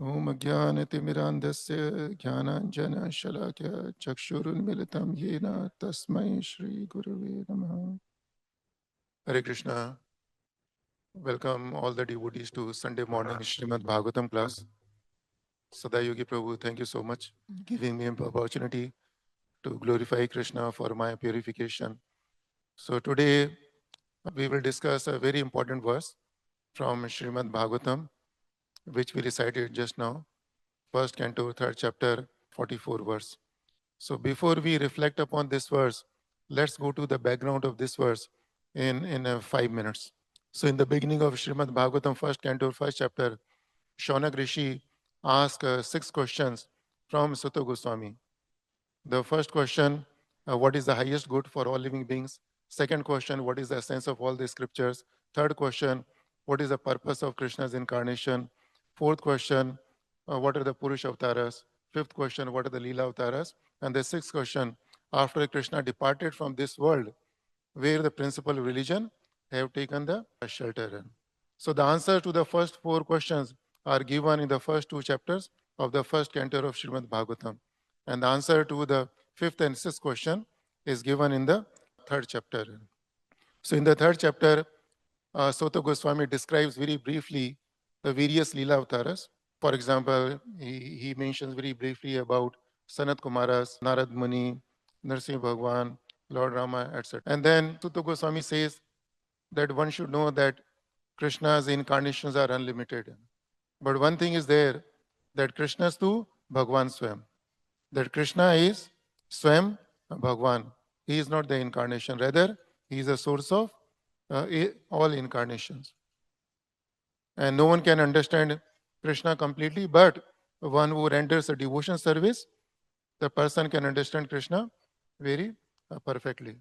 Om Ajnanatimirandasya Jnananjana Chakshurunmilitam Yena Tasmai Shri Gurave Namaha. Hare Krishna. Welcome all the devotees to Sunday morning Srimad Bhagavatam class. Sadayogi Prabhu, thank you so much giving me an opportunity to glorify Krishna for my purification. So today we will discuss a very important verse from Srimad Bhagavatam, which we recited just now, first canto, third chapter, 44 verse. So before we reflect upon this verse, let's go to the background of this verse in 5 minutes. So in the beginning of Srimad Bhagavatam, first canto, first chapter, Shaunak Rishi asked 6 questions from Sūta Gosvāmī. The first question, what is the highest good for all living beings? Second question, what is the essence of all the scriptures? Third question, what is the purpose of Krishna's incarnation? Fourth question, what are the Purusha Avtaras? Fifth question, what are the Leela Avtaras? And the sixth question, after Krishna departed from this world, where the principal religion have taken the shelter. So the answer to the first 4 questions are given in the first 2 chapters of the first canto of Srimad Bhagavatam. And the answer to the 5th and 6th question is given in the 3rd chapter. So in the 3rd chapter, Sūta Gosvāmī describes very briefly the various Leela Avtaras. For example, he mentions very briefly about Sanat Kumaras, Narad Muni, Narsimha Bhagwan, Lord Rama, etc. And then Sūta Gosvāmī says that one should know that Krishna's incarnations are unlimited. But one thing is there, that Krishna's tu Bhagwan Swayam. That Krishna is Swayam Bhagwan. He is not the incarnation. Rather, he is a source of all incarnations. And no one can understand Krishna completely, but one who renders a devotion service, the person can understand Krishna very perfectly.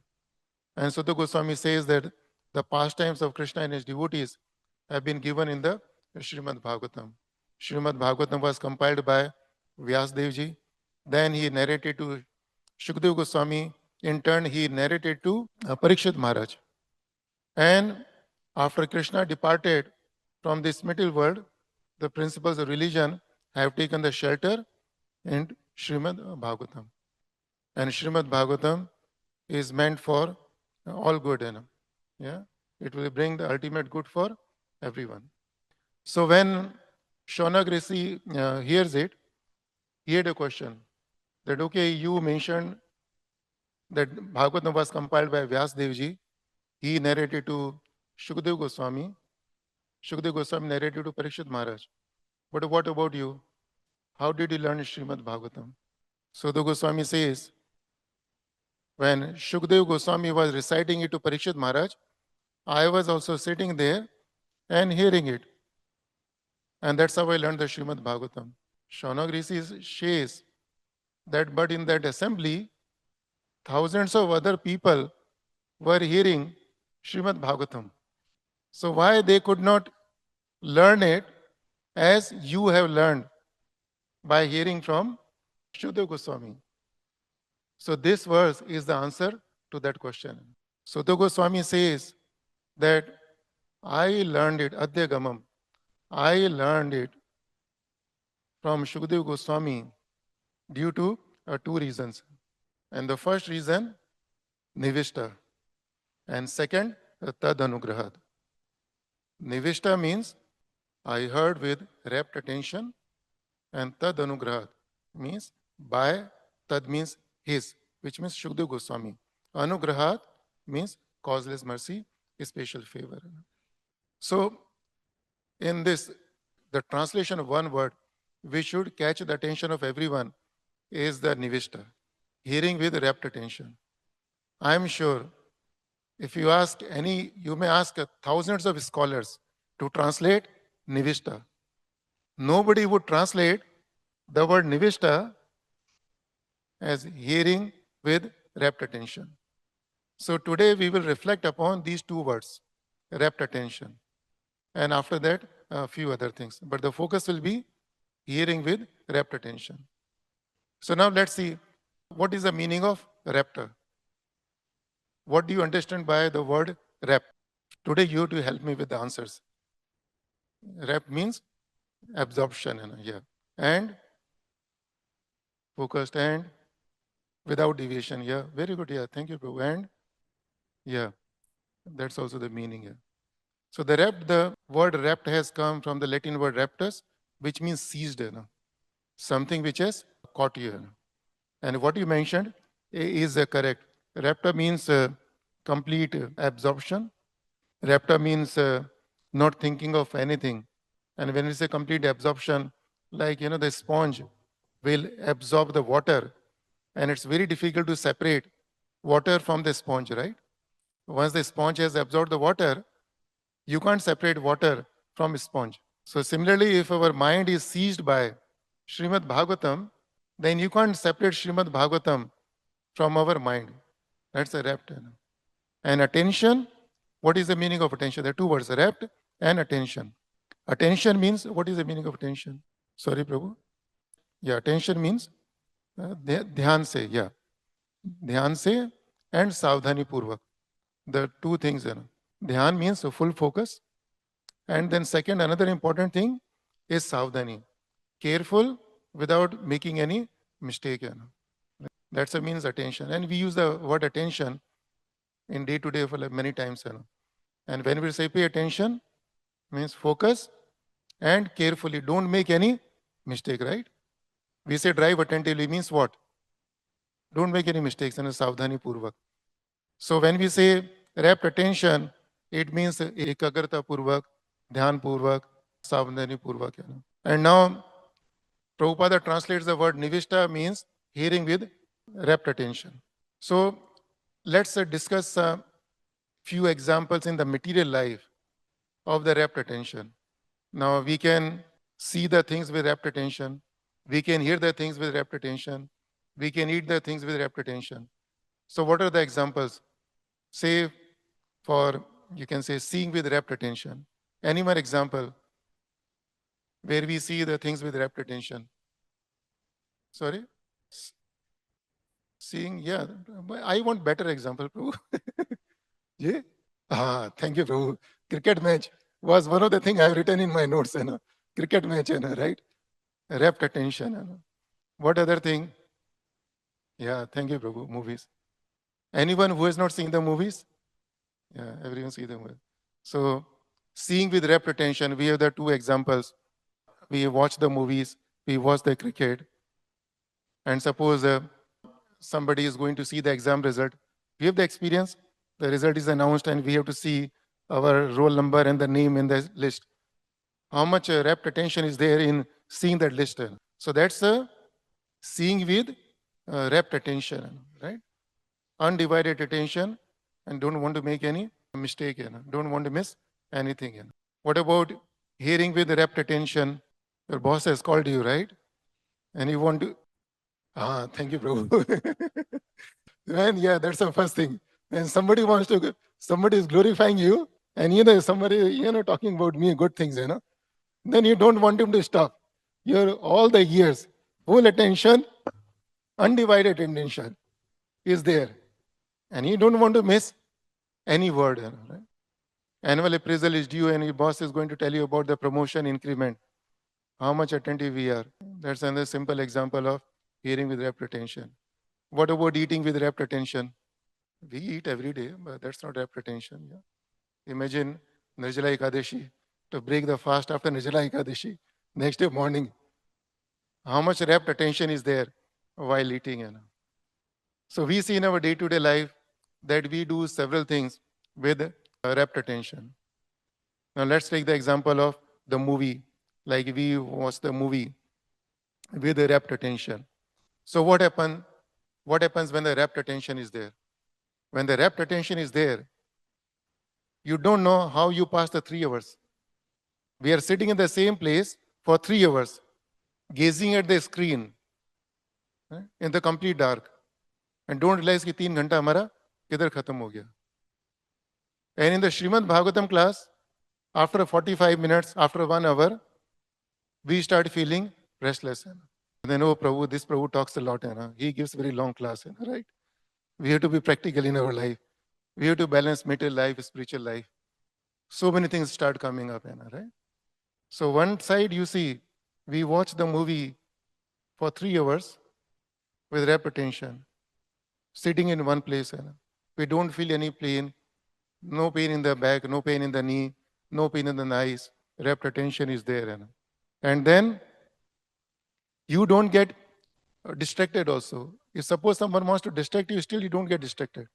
And Sūta Gosvāmī says that the pastimes of Krishna and his devotees have been given in the Srimad Bhagavatam. Srimad Bhagavatam was compiled by Vyasdevji. Then he narrated to Śukadeva Gosvāmī. In turn, he narrated to Parīkṣit Maharaj. And after Krishna departed from this material world, the principles of religion have taken the shelter in Srimad Bhagavatam. And Srimad Bhagavatam is meant for all good. Yeah, it will bring the ultimate good for everyone. So when Shaunak Rishi hears it, he had a question that, okay, you mentioned that Bhagavatam was compiled by Vyasdevji. He narrated to Śukadeva Gosvāmī. Śukadeva Gosvāmī narrated to Parīkṣit Maharaj. But what about you? How did you learn Srimad Bhagavatam? Sūta Gosvāmī says, when Śukadeva Gosvāmī was reciting it to Parīkṣit Maharaj, I was also sitting there and hearing it. And that's how I learned the Srimad Bhagavatam. Shaunak Rishi says that, but in that assembly, thousands of other people were hearing Srimad Bhagavatam. So why they could not learn it as you have learned by hearing from Śukadeva Gosvāmī? So this verse is the answer to that question. Sūta Gosvāmī says that I learned it, Adhyagamam. I learned it from Śukadeva Gosvāmī due to 2 reasons. And the first reason, Nivishta. And second, Tad Anugrahat. Nivishta means I heard with rapt attention, and Tad Anugrahat means by, Tad means his, which means Śukadeva Gosvāmī. Anugrahat means causeless mercy, special favor. So in this, the translation of one word, which should catch the attention of everyone, is the Nivishta, hearing with rapt attention. I am sure if you ask you may ask thousands of scholars to translate Nivishta. Nobody would translate the word Nivishta as hearing with rapt attention. So today we will reflect upon these 2 words, rapt attention. And after that, a few other things. But the focus will be hearing with rapt attention. So now let's see, what is the meaning of rapture? What do you understand by the word rapt? Today you have to help me with the answers. Rapt means absorption. Yeah. and focused and without deviation. Yeah, very good. Yeah, thank you, Prabhu. And yeah, that's also the meaning here. So the word rapt has come from the Latin word raptus, which means seized, something which has caught you. And what you mentioned is correct. Rapta means complete absorption. Rapta means not thinking of anything. And when we say complete absorption, like, the sponge will absorb the water, and it's very difficult to separate water from the sponge, right? Once the sponge has absorbed the water, you can't separate water from sponge. So similarly, if our mind is seized by Srimad Bhagavatam, then you can't separate Srimad Bhagavatam from our mind. That's a rapt. And attention, what is the meaning of attention? There are two words, rapt and attention. Attention means, what is the meaning of attention? Sorry, Prabhu. Yeah, attention means dhyan se, yeah. Dhyan se and savdhani purvak. The two things. Dhyan means full focus. And then second, another important thing is savdhani. Careful without making any mistake. That's a means attention. And we use the word attention in day to day for like many times. And when we say pay attention, means focus and carefully. Don't make any mistake, right? We say drive attentively means what? Don't make any mistakes and savdhani purvak. So when we say rapt attention, it means ekagrata purvak, dhyan purvak, savdhani purvak. And now Prabhupada translates the word nivishta means hearing with rapt attention. So let's discuss a few examples in the material life of the rapt attention. Now we can see the things with rapt attention. We can hear the things with rapt attention. We can eat the things with rapt attention. So what are the examples? Say for, you can say seeing with rapt attention. Any more example where we see the things with rapt attention? Sorry? Seeing, yeah. I want better example, Prabhu. Yeah? Thank you, Prabhu. Cricket match was one of the things I have written in my notes. Cricket match, right? Rapt attention. What other thing? Yeah, thank you, Prabhu. Movies. Anyone who has not seen the movies? Yeah, everyone see the movie. So, seeing with rapt attention, we have the two examples. We watch the movies, we watch the cricket, and suppose somebody is going to see the exam result. We have the experience, the result is announced, and we have to see our roll number and the name in the list. How much rapt attention is there in seeing that list? So that's seeing with rapt attention, right? Undivided attention, and don't want to make any mistake, don't want to miss anything. What about hearing with rapt attention? Your boss has called you, right? And you want to, thank you, Prabhu. And yeah, that's the first thing. And somebody wants to, somebody is glorifying you, and somebody, talking about me, good things, then you don't want him to stop. Your all the years, full attention, undivided attention is there. And you don't want to miss any word. Right? Annual appraisal is due, and your boss is going to tell you about the promotion increment. How much attentive we are. That's another simple example of hearing with rapt attention. What about eating with rapt attention? We eat every day, but that's not rapt attention. Yeah? Imagine Nirjala Ekadashi, to break the fast after Nirjala Ekadashi, next day morning. How much rapt attention is there while eating? So we see in our day-to-day life that we do several things with rapt attention. Now let's take the example of the movie. Like we watch the movie with the rapt attention. So what happens when the rapt attention is there? When the rapt attention is there, you don't know how you pass the 3 hours. We are sitting in the same place for 3 hours, gazing at the screen in the complete dark, and don't realize कि 3 घंटा हमारा किधर खत्म हो गया. And in the Srimad Bhagavatam class, after 45 minutes, after 1 hour, we start feeling restless. And then, oh Prabhu, this Prabhu talks a lot. He gives very long class, right? We have to be practical in our life. We have to balance material life, spiritual life. So many things start coming up, right? So one side you see We watch the movie for 3 hours with rapt attention, sitting in one place. We don't feel any pain, no pain in the back, no pain in the knee, no pain in the eyes. Rapt attention is there. And then you don't get distracted also. If suppose someone wants to distract you, still you don't get distracted.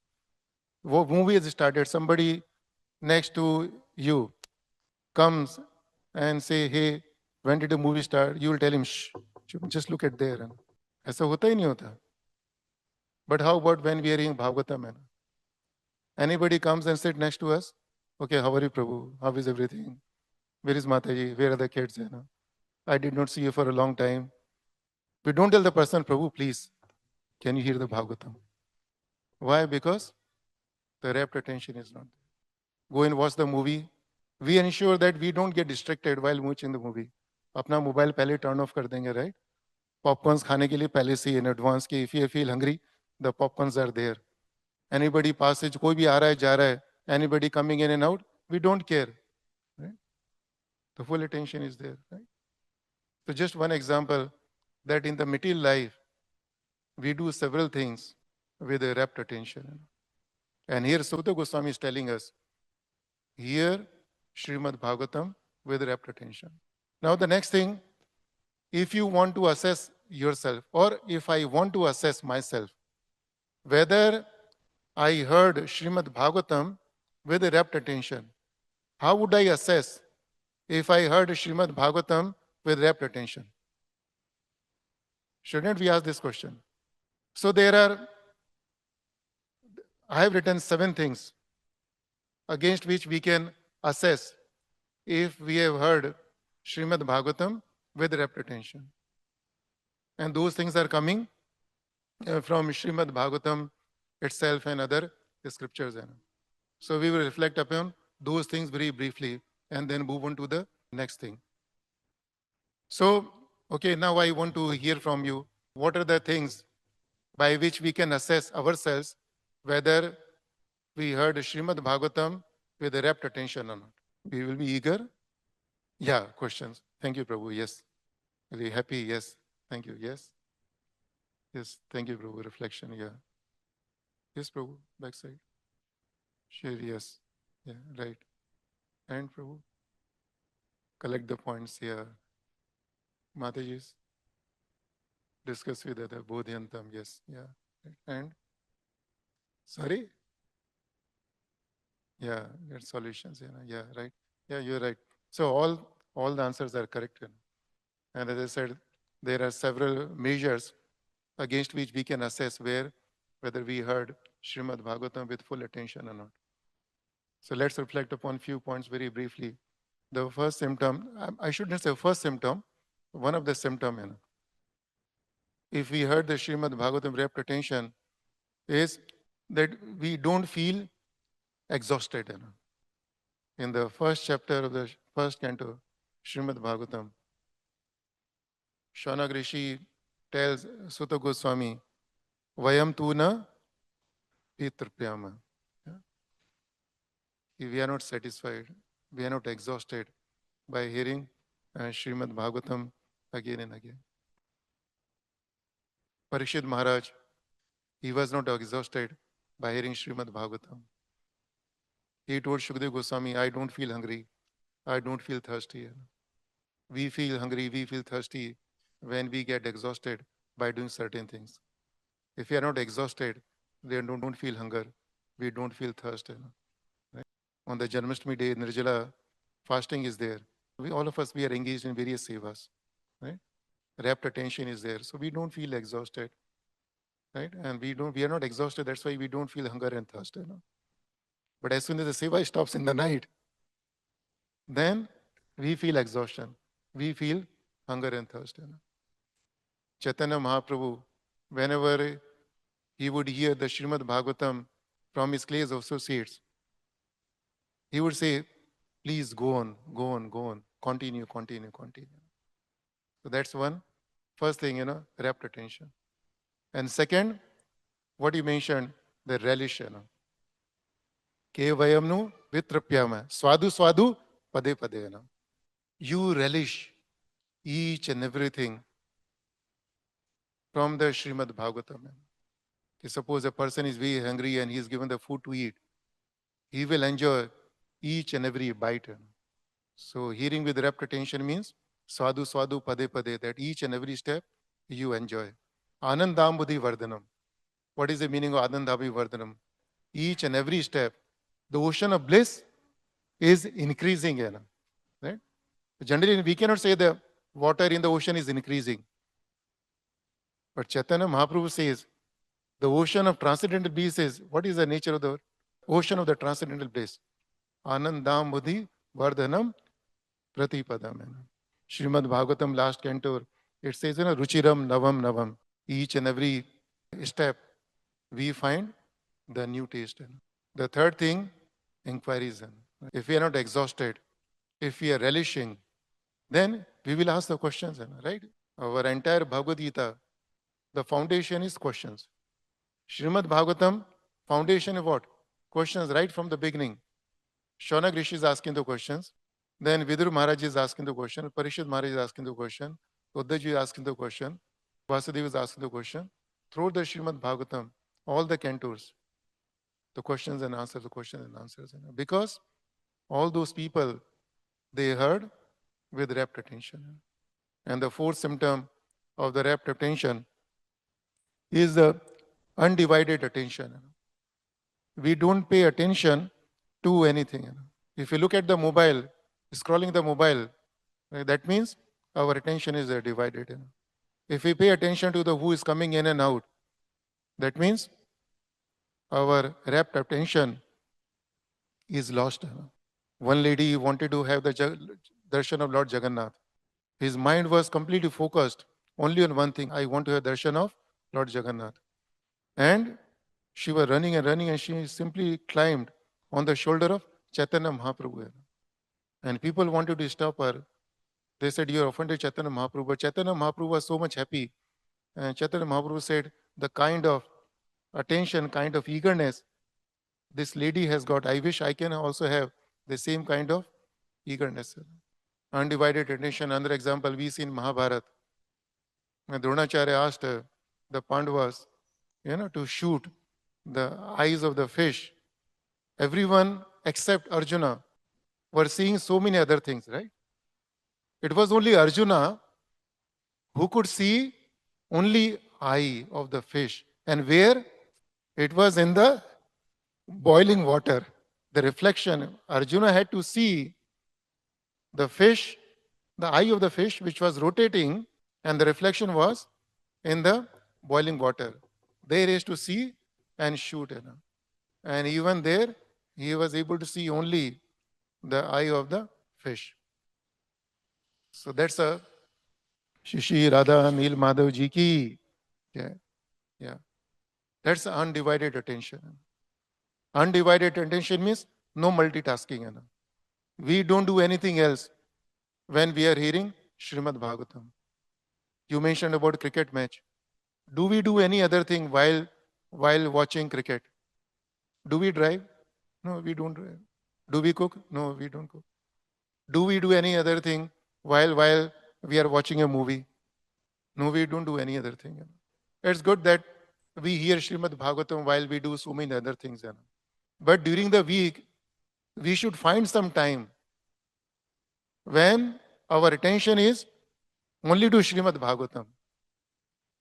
Movie has started, somebody next to you comes and say, hey, when did the movie start? You will tell him, shh, just look at there. ऐसा होता ही नहीं होता. But how about when we are reading Bhāgavatam? Anybody comes and sit next to us? Okay, how are you, Prabhu? How is everything? Where is Mataji? Where are the kids? I did not see you for a long time. We don't tell the person, Prabhu, please, can you hear the Bhāgavatam? Why? Because the rapt attention is not there. Go and watch the movie. We ensure that we don't get distracted while watching the movie. अपना mobile पहले turn off कर देंगे, right? Popcorns खाने के लिए पहले से in advance के, if you feel hungry, the popcorns are there. Anybody passes, कोई भी आ रहा है जा रहा है, anybody coming in and out, we don't care, right? The full attention is there, right? So just one example that in the material life we do several things with a rapt attention. And here Sūta Gosvāmī is telling us, here Srimad Bhagavatam with rapt attention. Now the next thing, if you want to assess yourself, or if I want to assess myself, whether I heard Srimad Bhagavatam with a rapt attention, how would I assess if I heard Srimad Bhagavatam with rapt attention? Shouldn't we ask this question? So I have written 7 things against which we can assess if we have heard Srimad Bhagavatam with rapt attention. And those things are coming from Srimad Bhagavatam itself and other scriptures. So we will reflect upon those things very briefly and then move on to the next thing. So, okay, now I want to hear from you. What are the things by which we can assess ourselves whether we heard Srimad Bhagavatam with a rapt attention or not? We will be eager. Yeah, questions. Thank you, Prabhu. Yes. Very happy. Yes. Thank you. Yes. Yes. Thank you, Prabhu. Reflection. Yeah. Yes, Prabhu. Backside. Sure. Yes. Yeah. Right. And Prabhu. Collect the points here. Mataji's. Discuss with other Bodhyantam. Yes. Yeah. And sorry. Yeah. Get solutions. Yeah. Right. Yeah. You're right. So all the answers are correct. And as I said, there are several measures against which we can assess whether we heard Srimad Bhagavatam with full attention or not. So let's reflect upon few points very briefly. The first symptom, I shouldn't say first symptom, one of the symptoms, if we heard the Srimad Bhagavatam with rapt attention, is that we don't feel exhausted. In the first chapter of the first canto, Srimad Bhagavatam, Shaunak Rishi tells Sūta Gosvāmī, Vayam tu na pitrapyama. If we are not satisfied, we are not exhausted by hearing Srimad Bhagavatam again and again. Parīkṣit Maharaj, he was not exhausted by hearing Srimad Bhagavatam. He told Śukadeva Gosvāmī, I don't feel hungry, I don't feel thirsty. We feel hungry, we feel thirsty when we get exhausted by doing certain things. If we are not exhausted, we don't feel hunger, we don't feel thirst. Right? On the Janmashtami day, Nirjala, fasting is there. All of us, we are engaged in various sevas. Right? Rapt attention is there. So we don't feel exhausted. Right? And we are not exhausted, that's why we don't feel hunger and thirst. But as soon as the seva stops in the night, then we feel exhaustion. We feel hunger and thirst. Chaitanya Mahaprabhu, whenever he would hear the Srimad Bhagavatam from his close associates, he would say, please go on, go on, go on, continue, continue, continue. So that's one. First thing, rapt attention. And second, what you mentioned, the relish. Ke vayamnu vitrapyama. Swadu swadu pade pade. You relish each and everything from the Srimad Bhagavatam. Suppose a person is very hungry and he is given the food to eat, he will enjoy each and every bite. So hearing with rapt attention means swadu swadu pade pade, that each and every step you enjoy. Anandam buddhi vardhanam. What is the meaning of anandabhi vardhanam? Each and every step, the ocean of bliss is increasing. Right? Generally, we cannot say the water in the ocean is increasing. But Chaitanya Mahaprabhu says, the ocean of transcendental bliss is, what is the nature of the ocean of the transcendental bliss? Anandam buddhi vardhanam pratipadam. Srimad Bhagavatam, last canto, it says, ruchiram navam navam. Each and every step, we find the new taste. The third thing, inquiries. If we are not exhausted, if we are relishing, then we will ask the questions, right? Our entire Bhagavad Gita, the foundation is questions. Srimad Bhagavatam, foundation is what? Questions right from the beginning. Shaunak Rishi is asking the questions. Then Vidur Maharaj is asking the question. Parīkṣit Maharaj is asking the question. Uddhav ji is asking the question. Vasudeva is asking the question. Through the Srimad Bhagavatam, all the cantos, the questions and answers, the questions and answers. Because all those people, they heard with rapt attention. And the fourth symptom of the rapt attention is the undivided attention. We don't pay attention to anything. If you look at the mobile, scrolling the mobile, that means our attention is divided. If we pay attention to the who is coming in and out, that means our rapt attention is lost. One lady wanted to have the darshan of Lord Jagannath. His mind was completely focused only on one thing. I want to have darshan of Lord Jagannath. And she was running and she simply climbed on the shoulder of Chaitanya Mahaprabhu. And people wanted to stop her. They said, you are offended Chaitanya Mahaprabhu. But Chaitanya Mahaprabhu was so much happy. And Chaitanya Mahaprabhu said, the kind of attention, kind of eagerness this lady has got, I wish I can also have the same kind of eagerness. Undivided attention. Another example we see in Mahabharata. When Dronacharya asked the Pandavas, to shoot the eyes of the fish. Everyone except Arjuna were seeing so many other things, right? It was only Arjuna who could see only eye of the fish. And where? It was in the boiling water. The reflection, Arjuna had to see the fish, the eye of the fish which was rotating, and the reflection was in the boiling water. There is to see and shoot. And even there, he was able to see only the eye of the fish. So that's a Shishi Radha Nil Madhav Ji ki. Yeah. That's undivided attention. Undivided attention means no multitasking. We don't do anything else when we are hearing Srimad Bhagavatam. You mentioned about cricket match. Do we do any other thing while watching cricket? Do we drive? No, we don't drive. Do we cook? No, we don't cook. Do we do any other thing while we are watching a movie? No, we don't do any other thing. It's good that we hear Srimad Bhagavatam while we do so many other things. But during the week, we should find some time when our attention is only to Srimad Bhagavatam,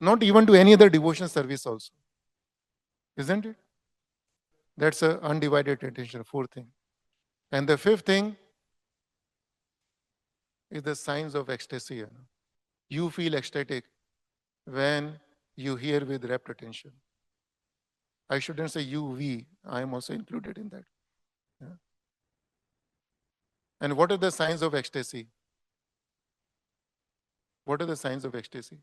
not even to any other devotion service also. Isn't it? That's an undivided attention, fourth thing. And the fifth thing is the signs of ecstasy. You feel ecstatic when you hear with rapt attention. I shouldn't say you, we. I am also included in that. Yeah. And what are the signs of ecstasy? What are the signs of ecstasy?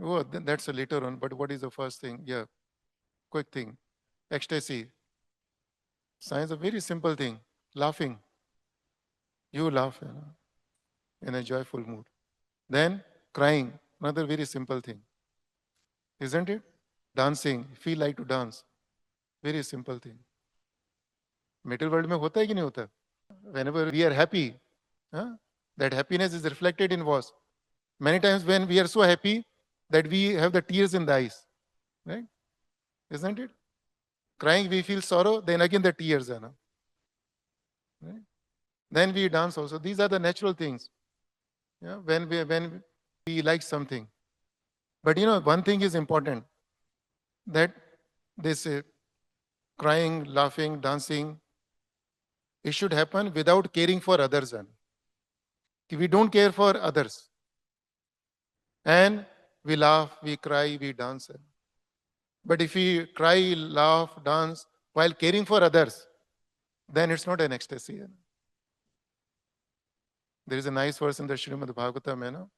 Oh, that's a later on, but what is the first thing? Yeah, quick thing. Ecstasy. Signs a very simple thing. Laughing. You laugh in a joyful mood. Then crying. Another very simple thing. Isn't it? Dancing. Feel like to dance. Very simple thing. Metal world में होता है कि नहीं होता? Whenever we are happy, That happiness is reflected in what? Many times when we are so happy that we have the tears in the eyes, right? Isn't it? Crying, we feel sorrow, then again the tears are. Right? Then we dance also. These are the natural things. Yeah? When we like something. But one thing is important, that this crying, laughing, dancing, it should happen without caring for others. If we don't care for others, and we laugh, we cry, we dance. But if we cry, laugh, dance while caring for others, then it's not an ecstasy. There is a nice verse in the Srimad Bhāgavatam,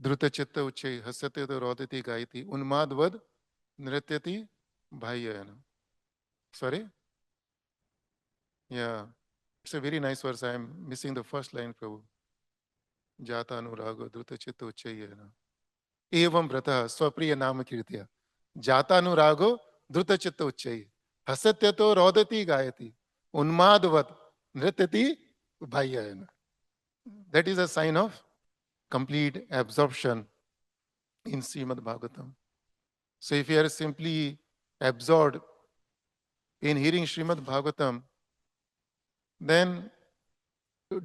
Dhruta chitta uche hasate to rodati gaiti unmadvad nrityati bhaiyana. Sorry? Yeah. It's a very nice verse. I am missing the first line, Prabhu. Jata anurago dhruta chitta uchayena. Evam vrata swapriya nama kirtiya. Jata anurago dhruta chitta uchayi. Hasatya to rodati gayati. Unmadvad nrityati bhaiyana. That is a sign of complete absorption in Srimad Bhagavatam. So if you are simply absorbed in hearing Srimad Bhagavatam, then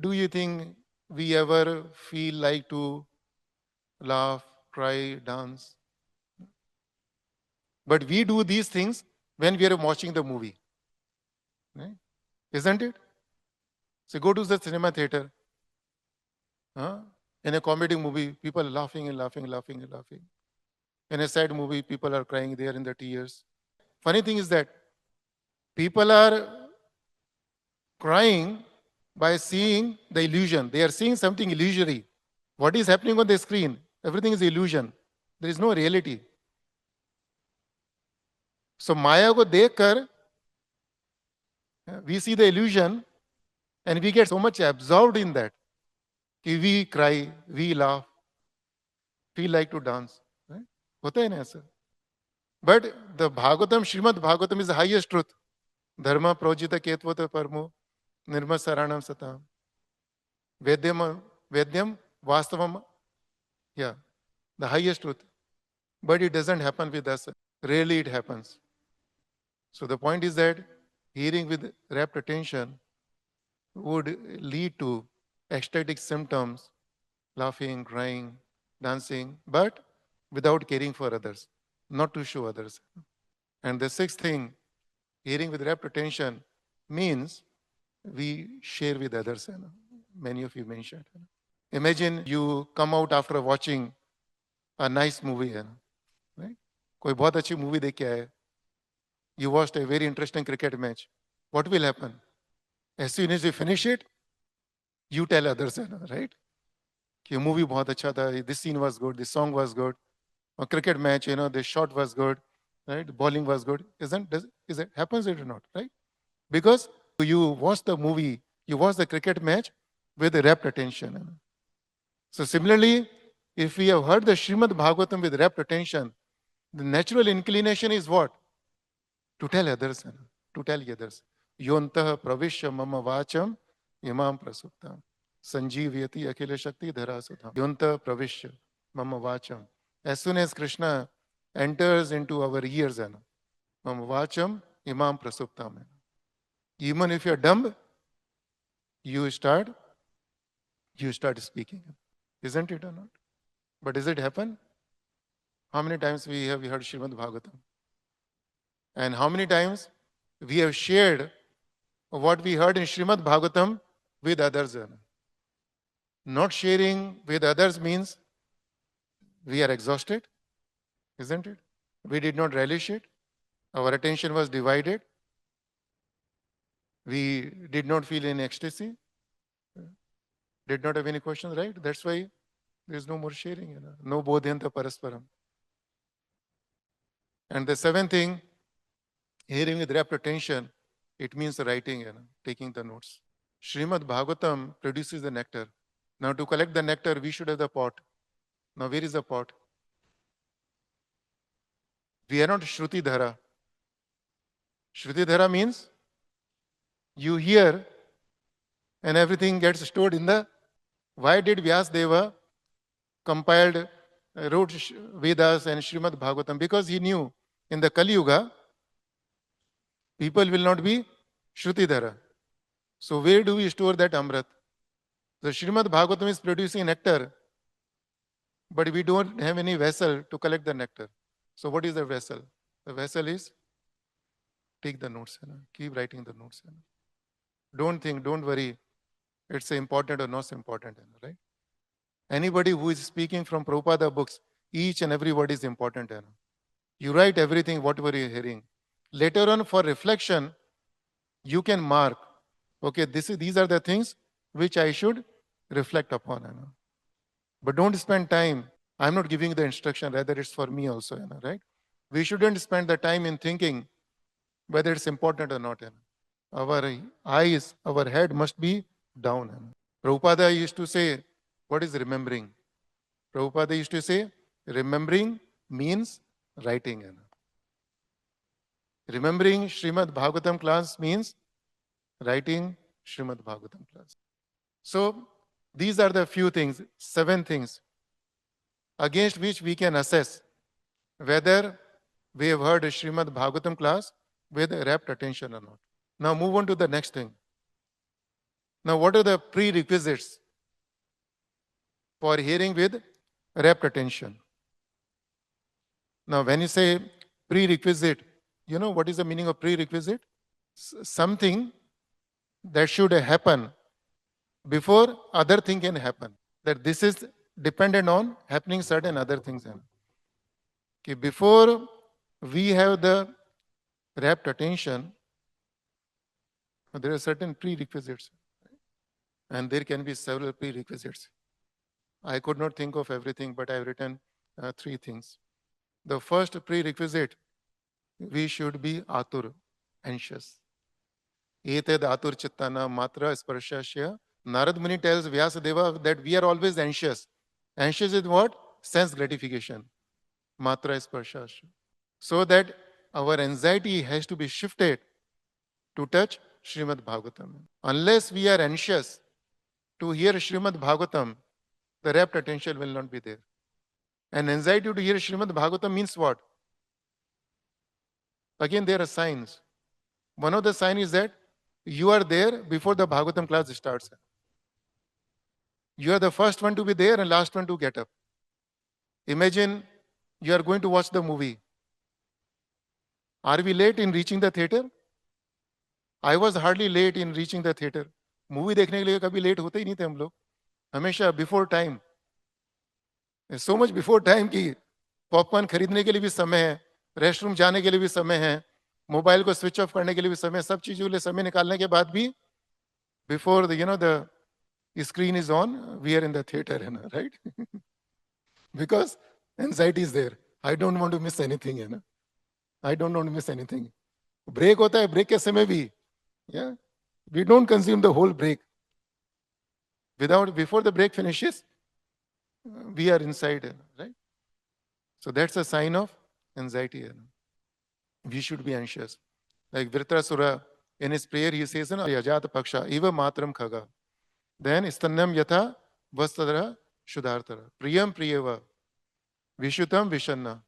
do you think we ever feel like to laugh, cry, dance? But we do these things when we are watching the movie. Right? Isn't it? So go to the cinema theater. In a comedy movie, people are laughing and laughing and laughing and laughing. In a sad movie, people are crying there in the tears. Funny thing is that people are crying by seeing the illusion. They are seeing something illusory. What is happening on the screen? Everything is illusion. There is no reality. So Maya ko dekhkar, we see the illusion and we get so much absorbed in that. We cry, we laugh, feel like to dance. Right? Hota hai na aisa. But the Bhagavatam, Srimad Bhagavatam is the highest truth. Dharma projita ketvata parmo nirma saranam satam. Vedyam vastavam. Yeah, the highest truth. But it doesn't happen with us. Rarely it happens. So the point is that hearing with rapt attention would lead to ecstatic symptoms, laughing, crying, dancing, but without caring for others, not to show others. And the sixth thing, hearing with rapt attention means we share with others. Many of you mentioned. Imagine you come out after watching a nice movie. Right? कोई बहुत अच्छी movie देख के आए. You watched a very interesting cricket match. What will happen? As soon as you finish it, you tell others, right? कि movie बहुत अच्छा था, this scene was good, this song was good, a cricket match, the shot was good, right? The bowling was good. Is it happens it or not, right? Because you watch the movie, you watch the cricket match with rapt attention. So similarly, if we have heard the Srimad Bhagavatam with rapt attention, the natural inclination is what? To tell others, to tell others. Yontah pravishya mama vacham imam prasuptam. Sanjeevayati akhila shakti dharasutam. Yontah pravishya mama vacham. As soon as Krishna enters into our ears, mama vacham imam prasuptam. Even if you're dumb, you start speaking. Isn't it or not? But does it happen? How many times we have heard Srimad Bhagavatam? And how many times we have shared what we heard in Srimad Bhagavatam with others? Not sharing with others means we are exhausted, isn't it? We did not relish it. Our attention was divided. We did not feel any ecstasy. Did not have any questions, right? That's why there is no more sharing. No bodhyanta parasparam. And the seventh thing, hearing with rapt attention, it means writing, taking the notes. Srimad Bhagavatam produces the nectar. Now to collect the nectar, we should have the pot. Now where is the pot? We are not Shruti Dhara. Shruti Dhara means you hear and everything gets stored in the Why did Vyasdeva compiled, wrote Vedas and Srimad Bhagavatam? Because he knew in the Kali Yuga, people will not be Shrutidhara. So where do we store that Amrit? The Srimad Bhagavatam is producing nectar, but we don't have any vessel to collect the nectar. So what is the vessel? The vessel is take the notes, keep writing the notes. Don't think, don't worry, it's important or not important, right? Anybody who is speaking from Prabhupada books, each and every word is important. You write everything, whatever you're hearing. Later on, for reflection, you can mark, okay, these are the things which I should reflect upon. But don't spend time. I'm not giving the instruction, rather it's for me also, right? We shouldn't spend the time in thinking whether it's important or not. Our eyes, our head must be down. Prabhupada used to say, what is remembering? Prabhupada used to say, remembering means writing. Remembering Srimad Bhagavatam class means writing Srimad Bhagavatam class. So these are the few things, 7 things, against which we can assess whether we have heard a Srimad Bhagavatam class with rapt attention or not. Now move on to the next thing. Now what are the prerequisites for hearing with rapt attention? Now when you say prerequisite, you know what is the meaning of prerequisite? Something that should happen before other thing can happen. That this is dependent on happening certain other things. Okay, before we have the rapt attention, there are certain prerequisites. And there can be several prerequisites. I could not think of everything, but I've written 3 things. The first prerequisite, we should be atur, anxious. Eted atur chittana matra sparshasya. Narad Muni tells Vyasadeva that we are always anxious. Anxious is what? Sense gratification. Matra sparshasya. So that our anxiety has to be shifted to touch Srimad Bhagavatam. Unless we are anxious to hear Srimad Bhagavatam, the rapt attention will not be there. And anxiety to hear Srimad Bhagavatam means what? Again, there are signs. One of the signs is that you are there before the Bhagavatam class starts. You are the first one to be there and last one to get up. Imagine you are going to watch the movie. Are we late in reaching the theater? I was hardly late in reaching the theater. Movie देखने के लिए कभी late होते ही नहीं थे हम लोग. हमेशा before time. So much before time कि पॉपकॉर्न खरीदने के लिए भी समय है, रेस्टरूम जाने के लिए भी समय है, मोबाइल को स्विच ऑफ करने के लिए भी समय, सब चीजों के लिए समय निकालने के बाद भी before the screen is on, we are in the theater, right? Because anxiety is there. I don't want to miss anything, I don't want to miss anything. Break होता है, break के समय भी, yeah, we don't consume the whole break. Before the break finishes, we are inside, right? So that's a sign of anxiety. We should be anxious. Like Vritrasura, in his prayer, he says, Yajata Paksha, Eva Matram Khaga. Then Istannam Yatha Vastadra Shudartara. Priyam Priyeva. Vishutam Vishanna.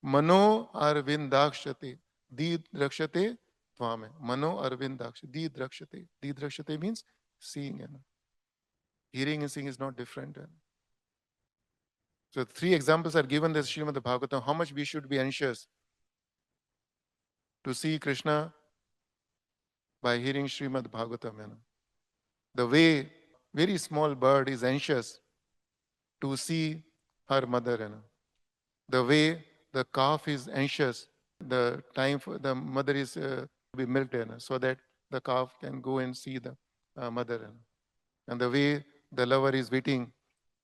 Mano Arvindakshate. Di Drakshate Tvame. Mano Arvindakshate. Di Drakshate. Di Drakshate means seeing. Hearing and seeing is not different. So 3 examples are given in the Srimad Bhagavatam. How much we should be anxious to see Krishna by hearing Srimad Bhagavatam. The way very small bird is anxious to see her mother. The way the calf is anxious, the time for the mother is to be milked, so that the calf can go and see the mother. And the way the lover is waiting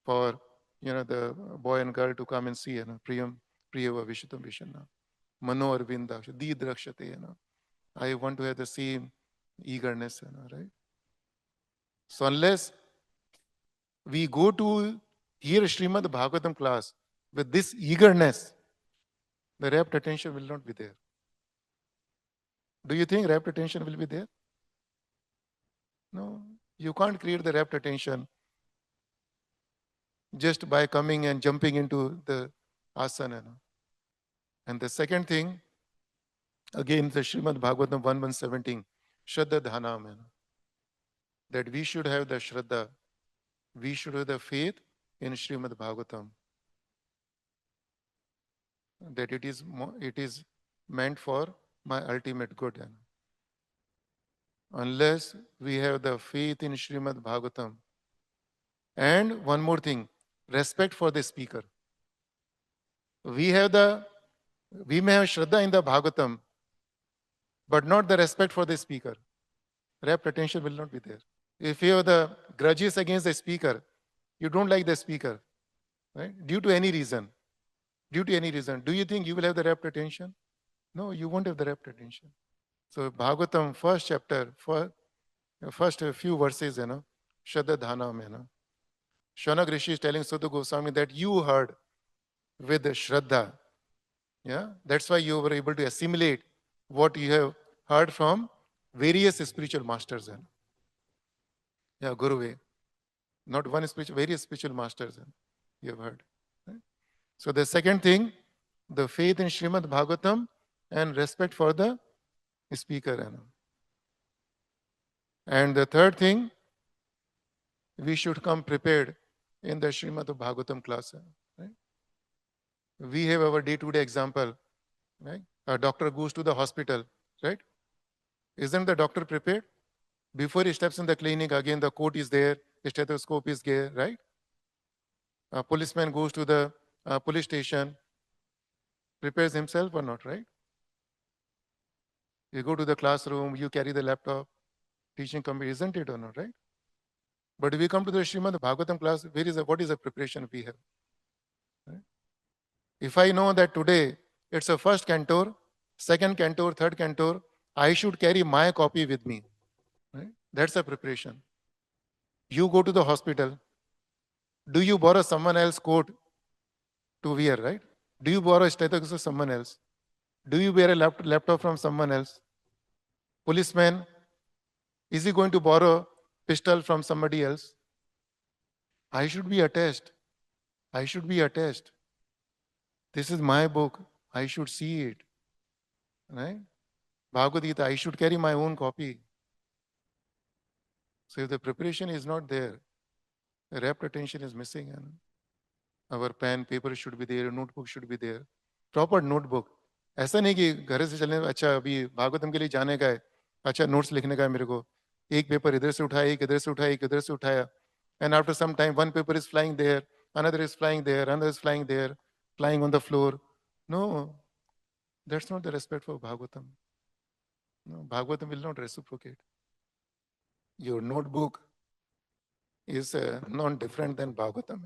for the boy and girl to come and see, Priyam Priyava Vishutam Vishanna. Mano Arvindaksha, Di Drakshate. I want to have the same eagerness, right? So unless we go to hear Srimad Bhagavatam class with this eagerness, the rapt attention will not be there. Do you think rapt attention will be there? No, you can't create the rapt attention just by coming and jumping into the asana. And the second thing, again, the Srimad Bhagavatam 1:117, Shraddha Dhanam, that we should have the Shraddha, we should have the faith in Srimad Bhagavatam, that it is meant for my ultimate good. Unless we have the faith in Srimad Bhagavatam, and one more thing, respect for the speaker. We may have Shraddha in the Bhagavatam, but not the respect for the speaker. Rapt attention will not be there. If you have the grudges against the speaker, you don't like the speaker, right? Due to any reason. Do you think you will have the rapt attention? No, you won't have the rapt attention. So Bhagavatam, first chapter, first few verses, Shraddha Dhanam, Shaunak Rishi is telling Sūta Gosvāmī that you heard with Shraddha. Yeah, that's why you were able to assimilate what you have heard from various spiritual masters. Yeah, Guruve. Not one spiritual, various spiritual masters you have heard. Right? So the second thing, the faith in Srimad Bhagavatam and respect for the speaker. And the third thing, we should come prepared in the Srimad Bhagavatam class. Right? We have our day-to-day example. Right? A doctor goes to the hospital, right? Isn't the doctor prepared? Before he steps in the clinic, again the coat is there, the stethoscope is there, right? A policeman goes to the police station, prepares himself or not, right? You go to the classroom, you carry the laptop, teaching committee, isn't it or not, right? But if we come to the Srimad Bhagavatam class, what is the preparation we have? Right? If I know that today it's a first cantor, second cantor, third cantor, I should carry my copy with me. Right? That's a preparation. You go to the hospital. Do you borrow someone else's coat to wear, right? Do you borrow a stethoscope from someone else? Do you wear a laptop from someone else? Policeman, is he going to borrow pistol from somebody else? I should be attached. I should be attached. This is my book. I should see it. Right? Bhagavad Gita, I should carry my own copy. So if the preparation is not there, the rapt attention is missing. And our pen, paper should be there, notebook should be there. Proper notebook. ऐसा नहीं कि घर से चलने अच्छा अभी भागवतम के लिए जाने का है, अच्छा नोट्स लिखने का है मेरे को, एक पेपर इधर से उठाया, एक इधर से उठाया, एक इधर से उठाया, and after some time one paper is flying there, another is flying there, another is flying there, flying on the floor. No, that's not the respect for Bhagavatam. No, Bhagavatam will not reciprocate. Your notebook is not different than Bhagavatam.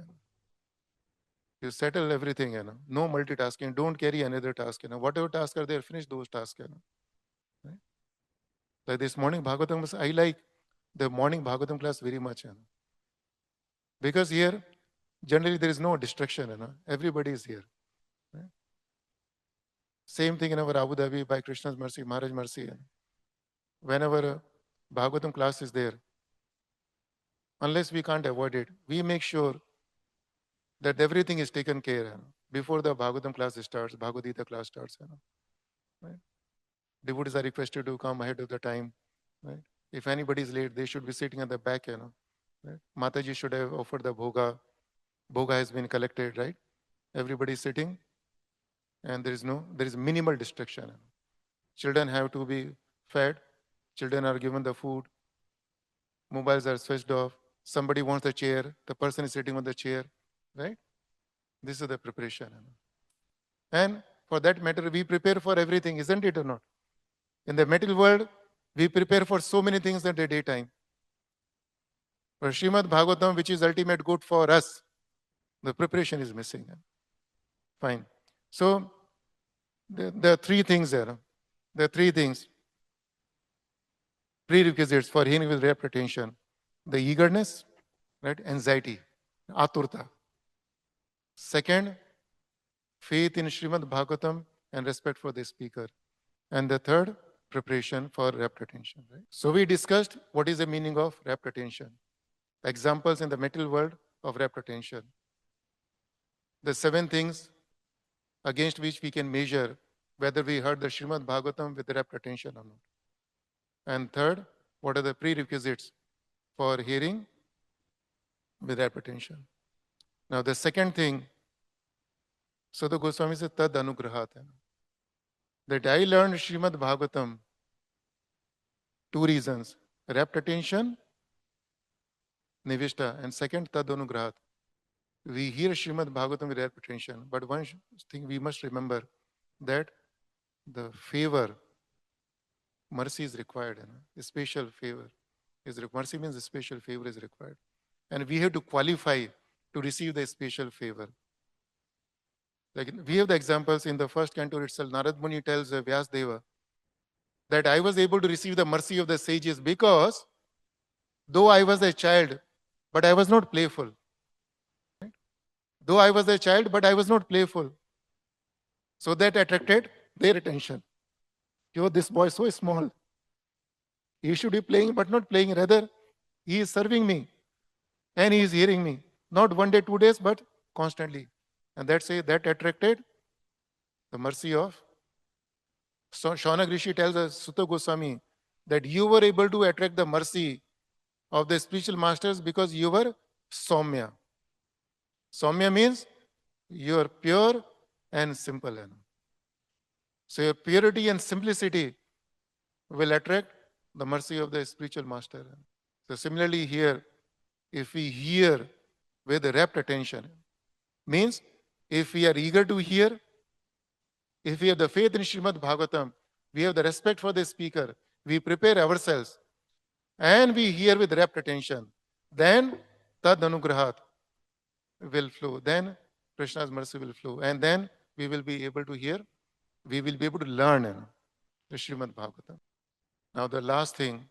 You settle everything, no multitasking, don't carry another task. Whatever tasks are there, finish those tasks. Right? Like this morning Bhagavatam, I like the morning Bhagavatam class very much. Because here, generally there is no distraction. Everybody is here. Right? Same thing in our Abu Dhabi, by Krishna's mercy, Maharaj mercy. Whenever Bhagavatam class is there, unless we can't avoid it, we make sure that everything is taken care of before the Bhagavatam class starts, Bhagavad Gita class starts. Right? Devotees are requested to come ahead of the time. Right? If anybody is late, they should be sitting at the back. Right? Mataji should have offered the bhoga. Bhoga has been collected, right? Everybody is sitting, and there is minimal distraction. Children have to be fed. Children are given the food. Mobiles are switched off. Somebody wants the chair. The person is sitting on the chair. Right? This is the preparation. And for that matter, we prepare for everything, isn't it or not? In the material world, we prepare for so many things at the daytime. For Srimad Bhagavatam, which is ultimate good for us, the preparation is missing. Fine. So, there are three things there. There are three things. Prerequisites for hearing with rapt attention. The eagerness, right? Anxiety, aturta. Second, faith in Srimad Bhagavatam and respect for the speaker. And the third, preparation for rapt attention. Right? So we discussed what is the meaning of rapt attention. Examples in the material world of rapt attention. the 7 things against which we can measure whether we heard the Srimad Bhagavatam with rapt attention or not. And third, what are the prerequisites for hearing with rapt attention? Now the second thing, Sūta Gosvāmī says, Tad Anugrahat. That I learned Srimad Bhagavatam, 2 reasons, rapt attention, nivishta, and second, Tad Anugrahat. We hear Srimad Bhagavatam with rapt attention, but one thing we must remember, that the favor, mercy is required. A special favor is required. Mercy means a special favor is required. And we have to qualify to receive the special favor. Like we have the examples in the first canto itself. Narad Muni tells Vyasdeva that I was able to receive the mercy of the sages because though I was a child, but I was not playful. Right? Though I was a child, but I was not playful. So that attracted their attention. Yo, this boy is so small. He should be playing, but not playing. Rather, he is serving me. And he is hearing me. Not 1 day, 2 days, but constantly. And that attracted the mercy of. So Shaunak Rishi tells us, Sūta Gosvāmī, that you were able to attract the mercy of the spiritual masters because you were Saumya. Saumya means you are pure and simple. So your purity and simplicity will attract the mercy of the spiritual master. So similarly here, if we hear with rapt attention, means if we are eager to hear, if we have the faith in Srimad Bhagavatam, we have the respect for the speaker, we prepare ourselves, and we hear with rapt attention, then Tad Anugrahat will flow. Then Krishna's mercy will flow. And then we will be able to hear, we will be able to learn the Srimad Bhagavatam. Now the last thing,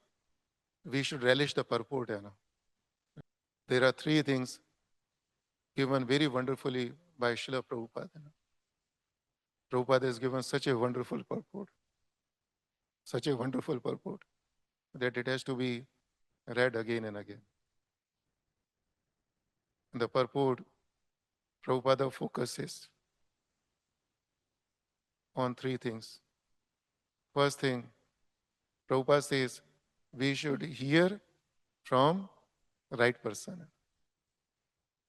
we should relish the purport. There are 3 things given very wonderfully by Srila Prabhupada. Prabhupada has given such a wonderful purport, that it has to be read again and again. In the purport, Prabhupada focuses on 3 things. First thing, Prabhupada says, we should hear from right person.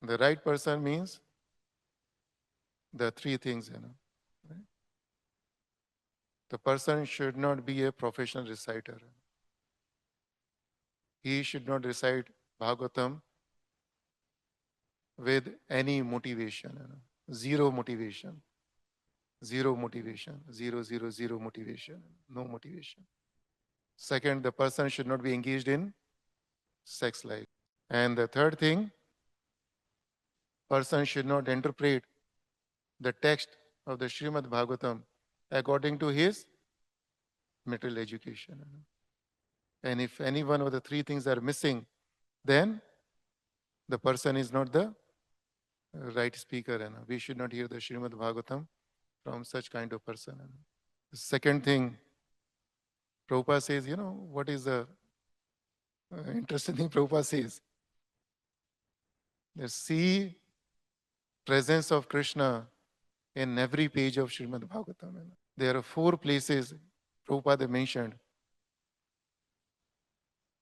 The right person means the 3 things. Right? The person should not be a professional reciter. He should not recite Bhagavatam with any motivation. Zero motivation. Zero motivation. Zero motivation. No motivation. Second, the person should not be engaged in sex life. And the third thing, person should not interpret the text of the Srimad Bhagavatam according to his material education. And if any one of the 3 things are missing, then the person is not the right speaker. We should not hear the Srimad Bhagavatam from such kind of person. The second thing, Prabhupada says, what is the interesting thing Prabhupada says? The see presence of Krishna in every page of Srimad Bhagavatam. There are 4 places Prabhupada mentioned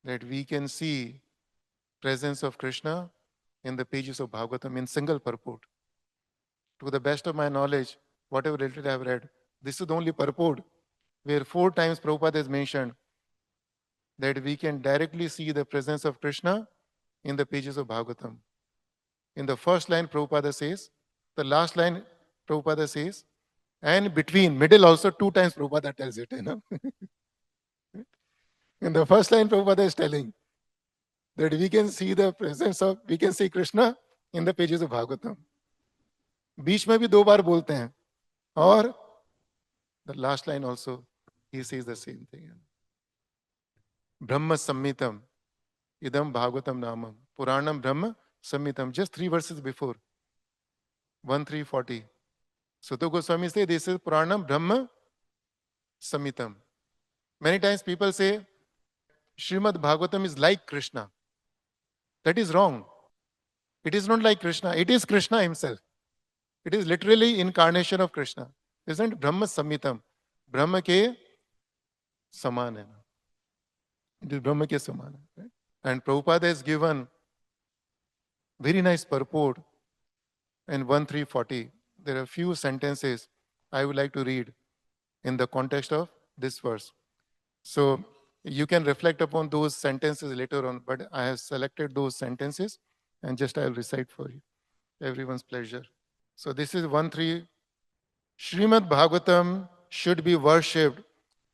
that we can see presence of Krishna in the pages of Bhagavatam in single purport. To the best of my knowledge, whatever little I have read, this is the only purport where 4 times Prabhupada has mentioned that we can directly see the presence of Krishna in the pages of Bhagavatam. In the first line, Prabhupada says, the last line, Prabhupada says, and between, middle also 2 times Prabhupada tells it. In the first line, Prabhupada is telling that we can see Krishna in the pages of Bhagavatam. बीच में भी 2 बार बोलते हैं. Or the last line also, he says the same thing. Brahma Sammitam, Idam Bhagavatam Namam, Puranam Brahma Sammitam, just 3 verses before, 1340. Sūta Gosvāmī says, this is Puranam Brahma Sammitam. Many times people say, Srimad Bhagavatam is like Krishna. That is wrong. It is not like Krishna. It is Krishna himself. It is literally incarnation of Krishna. Isn't it? Brahma Samhitam. Brahma ke saman hai. It is Brahma ke saman. Right? And Prabhupada has given very nice purport in 1340. There are a few sentences I would like to read in the context of this verse. So you can reflect upon those sentences later on, but I have selected those sentences and just I'll recite for you. Everyone's pleasure. So this is 1.3. Srimad Bhagavatam should be worshipped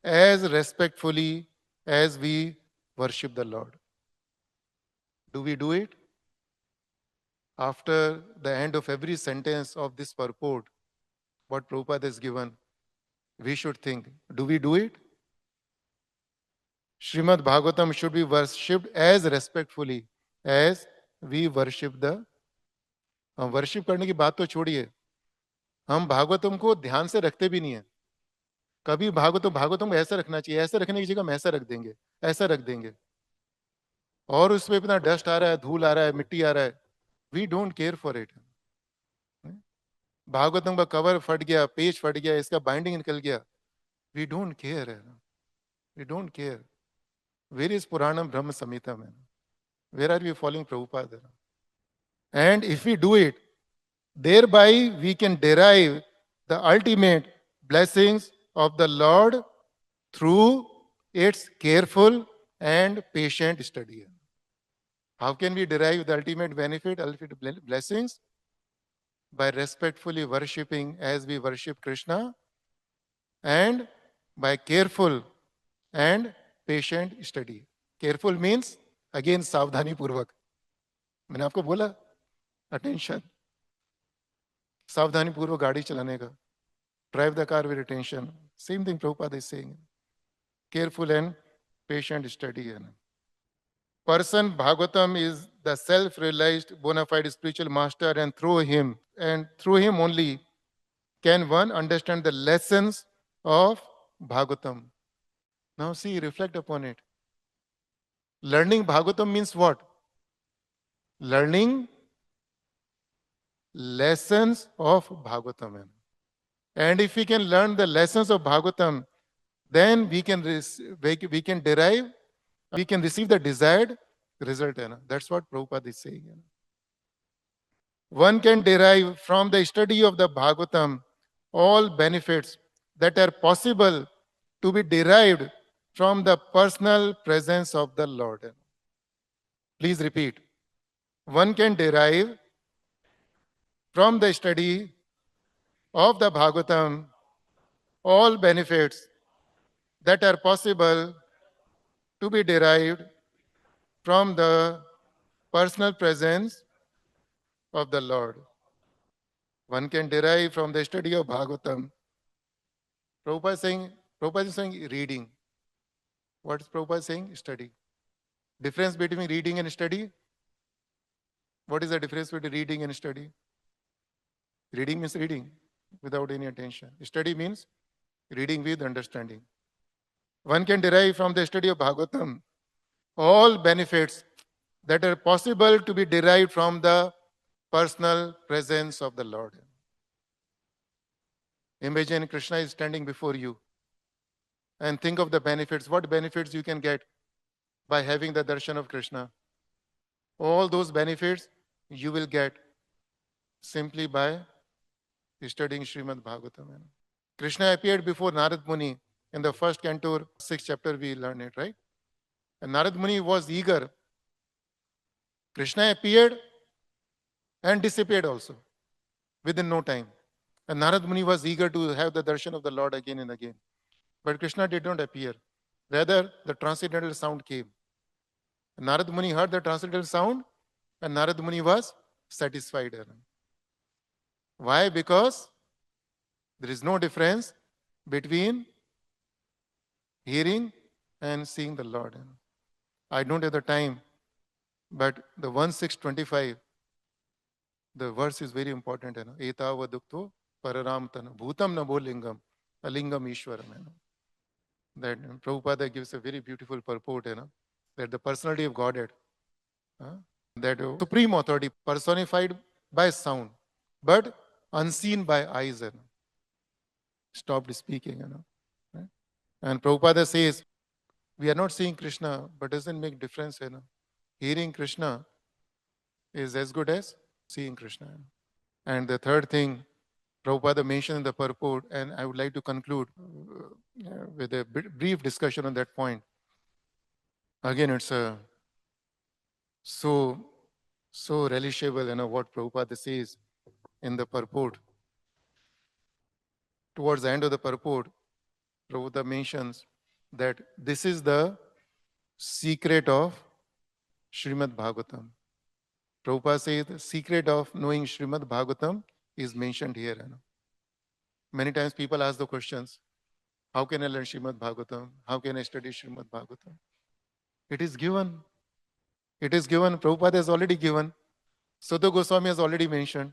as respectfully as we worship the Lord. Do we do it? After the end of every sentence of this purport, what Prabhupada has given, we should think, do we do it? Srimad Bhagavatam should be worshipped as respectfully as we worship the. हम worship करने की बात तो छोड़िए, हम भागवतम को ध्यान से रखते भी नहीं है. कभी भागवतम को ऐसा रखना चाहिए, ऐसा रखने की जगह हम ऐसा रख देंगे, ऐसा रख देंगे, और उसमें इतना डस्ट आ रहा है, धूल आ रहा है, मिट्टी आ रहा है. We don't care for it. Bhagavatam का कवर फट गया, पेज फट गया, इसका बाइंडिंग निकल गया, वी डोंट केयर है. We don't care. Where is पुराणम ब्रह्म संहितम है? Where are we following Prabhupada? And if we do it, thereby we can derive the ultimate blessings of the Lord through its careful and patient study. How can we derive the ultimate benefit, ultimate blessings? By respectfully worshipping as we worship Krishna, and by careful and patient study. Careful means, again, सावधानी पूर्वक. मैंने आपको बोला, attention. सावधानी पूर्वक गाड़ी चलाने का. Drive the car with attention. Same thing Prabhupada is saying. Careful and patient study. Person Bhagavatam is the self-realized bona fide spiritual master, and through him only can one understand the lessons of Bhagavatam. Now see, reflect upon it. Learning Bhagavatam means what? Learning lessons of Bhagavatam. And if we can learn the lessons of Bhagavatam, then we can receive the desired result. That's what Prabhupada is saying. One can derive from the study of the Bhagavatam all benefits that are possible to be derived from the personal presence of the Lord. Please repeat. One can derive from the study of the Bhagavatam all benefits that are possible to be derived from the personal presence of the Lord. One can derive from the study of Bhagavatam. Prabhupada is saying reading. What is Prabhupada saying? Study. Difference between reading and study? What is the difference between reading and study? Reading means reading without any attention. Study means reading with understanding. One can derive from the study of Bhagavatam all benefits that are possible to be derived from the personal presence of the Lord. Imagine Krishna is standing before you and think of the benefits. What benefits you can get by having the darshan of Krishna? All those benefits you will get simply by studying Srimad Bhagavatam. Krishna appeared before Narad Muni in the first canto, 6th chapter, we learn it, right? And Narad Muni was eager. Krishna appeared and disappeared also within no time. And Narad Muni was eager to have the darshan of the Lord again and again. But Krishna did not appear. Rather, the transcendental sound came. Narad Muni heard the transcendental sound and Narad Muni was satisfied. Why? Because there is no difference between hearing and seeing the Lord. I don't have the time, but the 1:6:25, the verse is very important. Etava dukto pararam tana bhutam namo lingam alingam ishwaram. That Prabhupada gives a very beautiful purport, that the personality of Godhead, that supreme authority personified by sound, but unseen by eyes, stopped speaking, right? And Prabhupada says, we are not seeing Krishna, but doesn't make difference, Hearing Krishna is as good as seeing Krishna. And the third thing, Prabhupada mentioned in the purport, and I would like to conclude with a brief discussion on that point. Again, it's so relishable, what Prabhupada says in the purport. Towards the end of the purport, Prabhupada mentions that this is the secret of Srimad Bhagavatam. Prabhupada says the secret of knowing Srimad Bhagavatam is mentioned here. Many times people ask the questions, how can I learn Srimad Bhagavatam? How can I study Srimad Bhagavatam? It is given. It is given. Prabhupada has already given. Sūta Gosvāmī has already mentioned.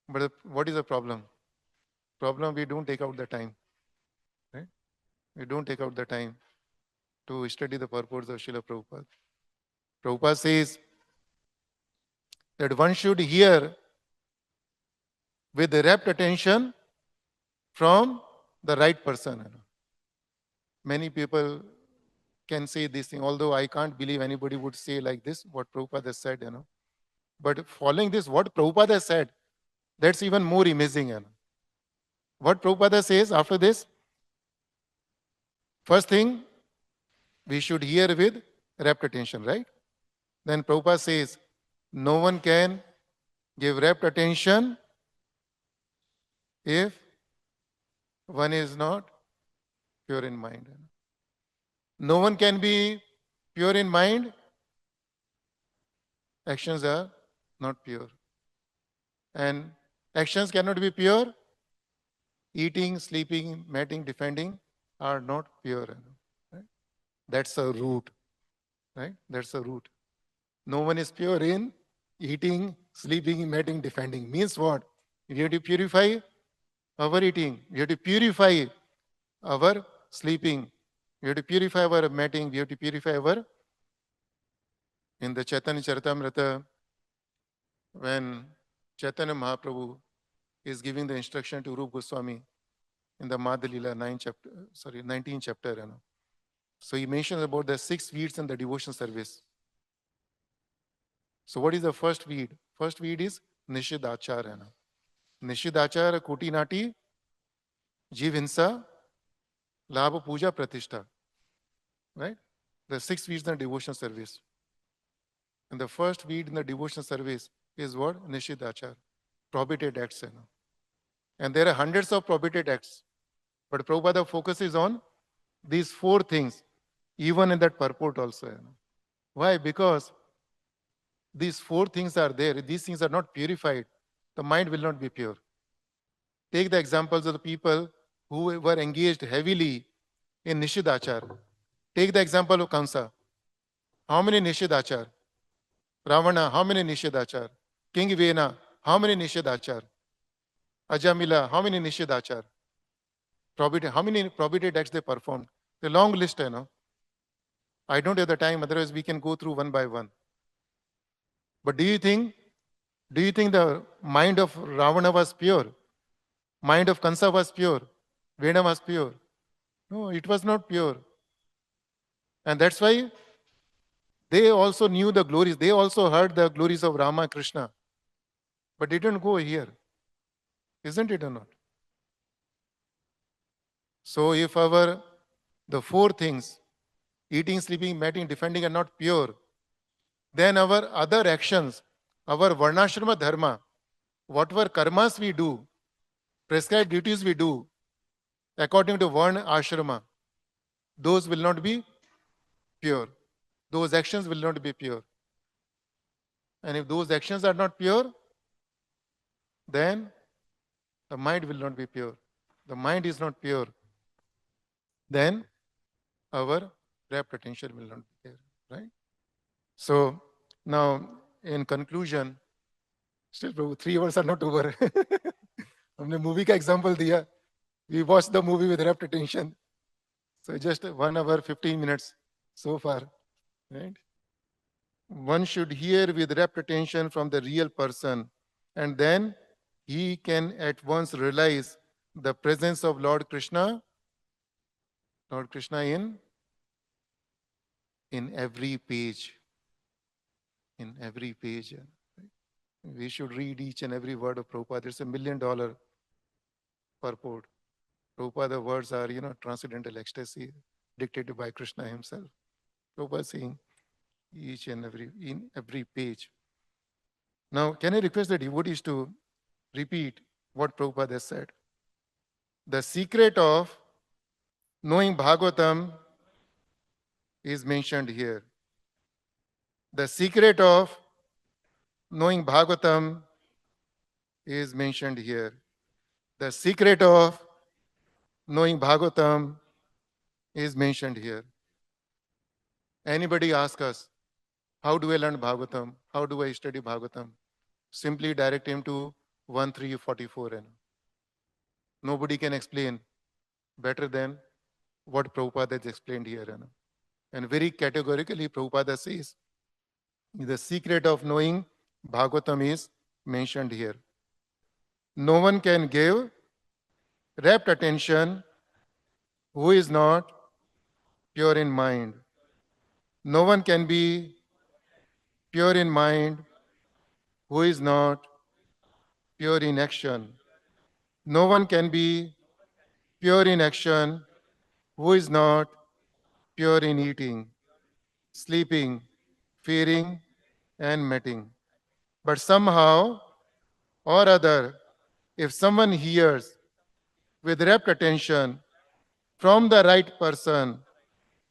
But what is the problem? Problem, we don't take out the time. Right? We don't take out the time to study the purports of Srila Prabhupada. Prabhupada says that one should hear with rapt attention from the right person. Many people can say this thing, although I can't believe anybody would say like this, what Prabhupada said, But following this, what Prabhupada said, that's even more amazing. What Prabhupada says after this, first thing, we should hear with rapt attention, right? Then Prabhupada says, no one can give rapt attention if one is not pure in mind. No one can be pure in mind, actions are not pure. And actions cannot be pure, eating, sleeping, mating, defending are not pure. Right? That's a root. Right? That's a root. No one is pure in eating, sleeping, mating, defending. Means what? We have to purify our eating. We have to purify our sleeping. We have to purify our mating. We have to purify our... In the Chaitanya Charitamrita, when Chaitanya Mahaprabhu is giving the instruction to Rupa Goswami in the Madhya-lila 19th chapter. So he mentions about the 6 weeds in the devotion service. So what is the first weed? First weed is Nishidachar. Nishidachar, Kuti Nati, Jiv Hinsa, Labha Puja Pratishtha. Right? The 6 weeds in the devotion service. And the first weed in the devotion service is what? Nishidachar. Prohibited acts. And there are hundreds of prohibited acts. But Prabhupada focuses on these 4 things, even in that purport also. Why? Because these 4 things are there. These things are not purified. The mind will not be pure. Take the examples of the people who were engaged heavily in Nishidachar. Take the example of Kamsa. How many Nishidachar? Ravana, how many Nishidachar? King Vena, how many Nishidachar? Ajamila, how many Nishidachar? How many prohibited acts they performed? The long list, I don't have the time, otherwise we can go through one by one. But do you think the mind of Ravana was pure? Mind of Kansa was pure? Vena was pure? No, it was not pure. And that's why they also knew the glories. They also heard the glories of Rama, Krishna. But they didn't go here. Isn't it or not? So if the 4 things, eating, sleeping, mating, defending, are not pure, then our other actions, our varnashrama dharma, whatever karmas we do, prescribed duties we do, according to varna ashrama, those will not be pure. Those actions will not be pure. And if those actions are not pure, then the mind will not be pure. The mind is not pure. Then our rapt attention will not be there, right? So now, in conclusion, still 3 hours are not over. हमने movie का example दिया. We watched the movie with rapt attention. So just 1 hour, 15 minutes so far, right? One should hear with rapt attention from the real person, and then he can at once realize the presence of Lord Krishna in every page. In every page. We should read each and every word of Prabhupada. It's $1 million purport. Prabhupada words are, transcendental ecstasy dictated by Krishna himself. Prabhupada saying in every page. Now, can I request the devotees to repeat what Prabhupada has said? The secret of knowing Bhagavatam is mentioned here. The secret of knowing Bhagavatam is mentioned here. The secret of knowing Bhagavatam is mentioned here. Anybody ask us, how do I learn Bhagavatam? How do I study Bhagavatam? Simply direct him to 1344. Nobody can explain better than what Prabhupada has explained here. And very categorically, Prabhupada says, the secret of knowing Bhagavatam is mentioned here. No one can give rapt attention who is not pure in mind. No one can be pure in mind who is not pure in action. No one can be pure in action who is not pure in eating, sleeping, fearing, and mating. But somehow or other, if someone hears with rapt attention from the right person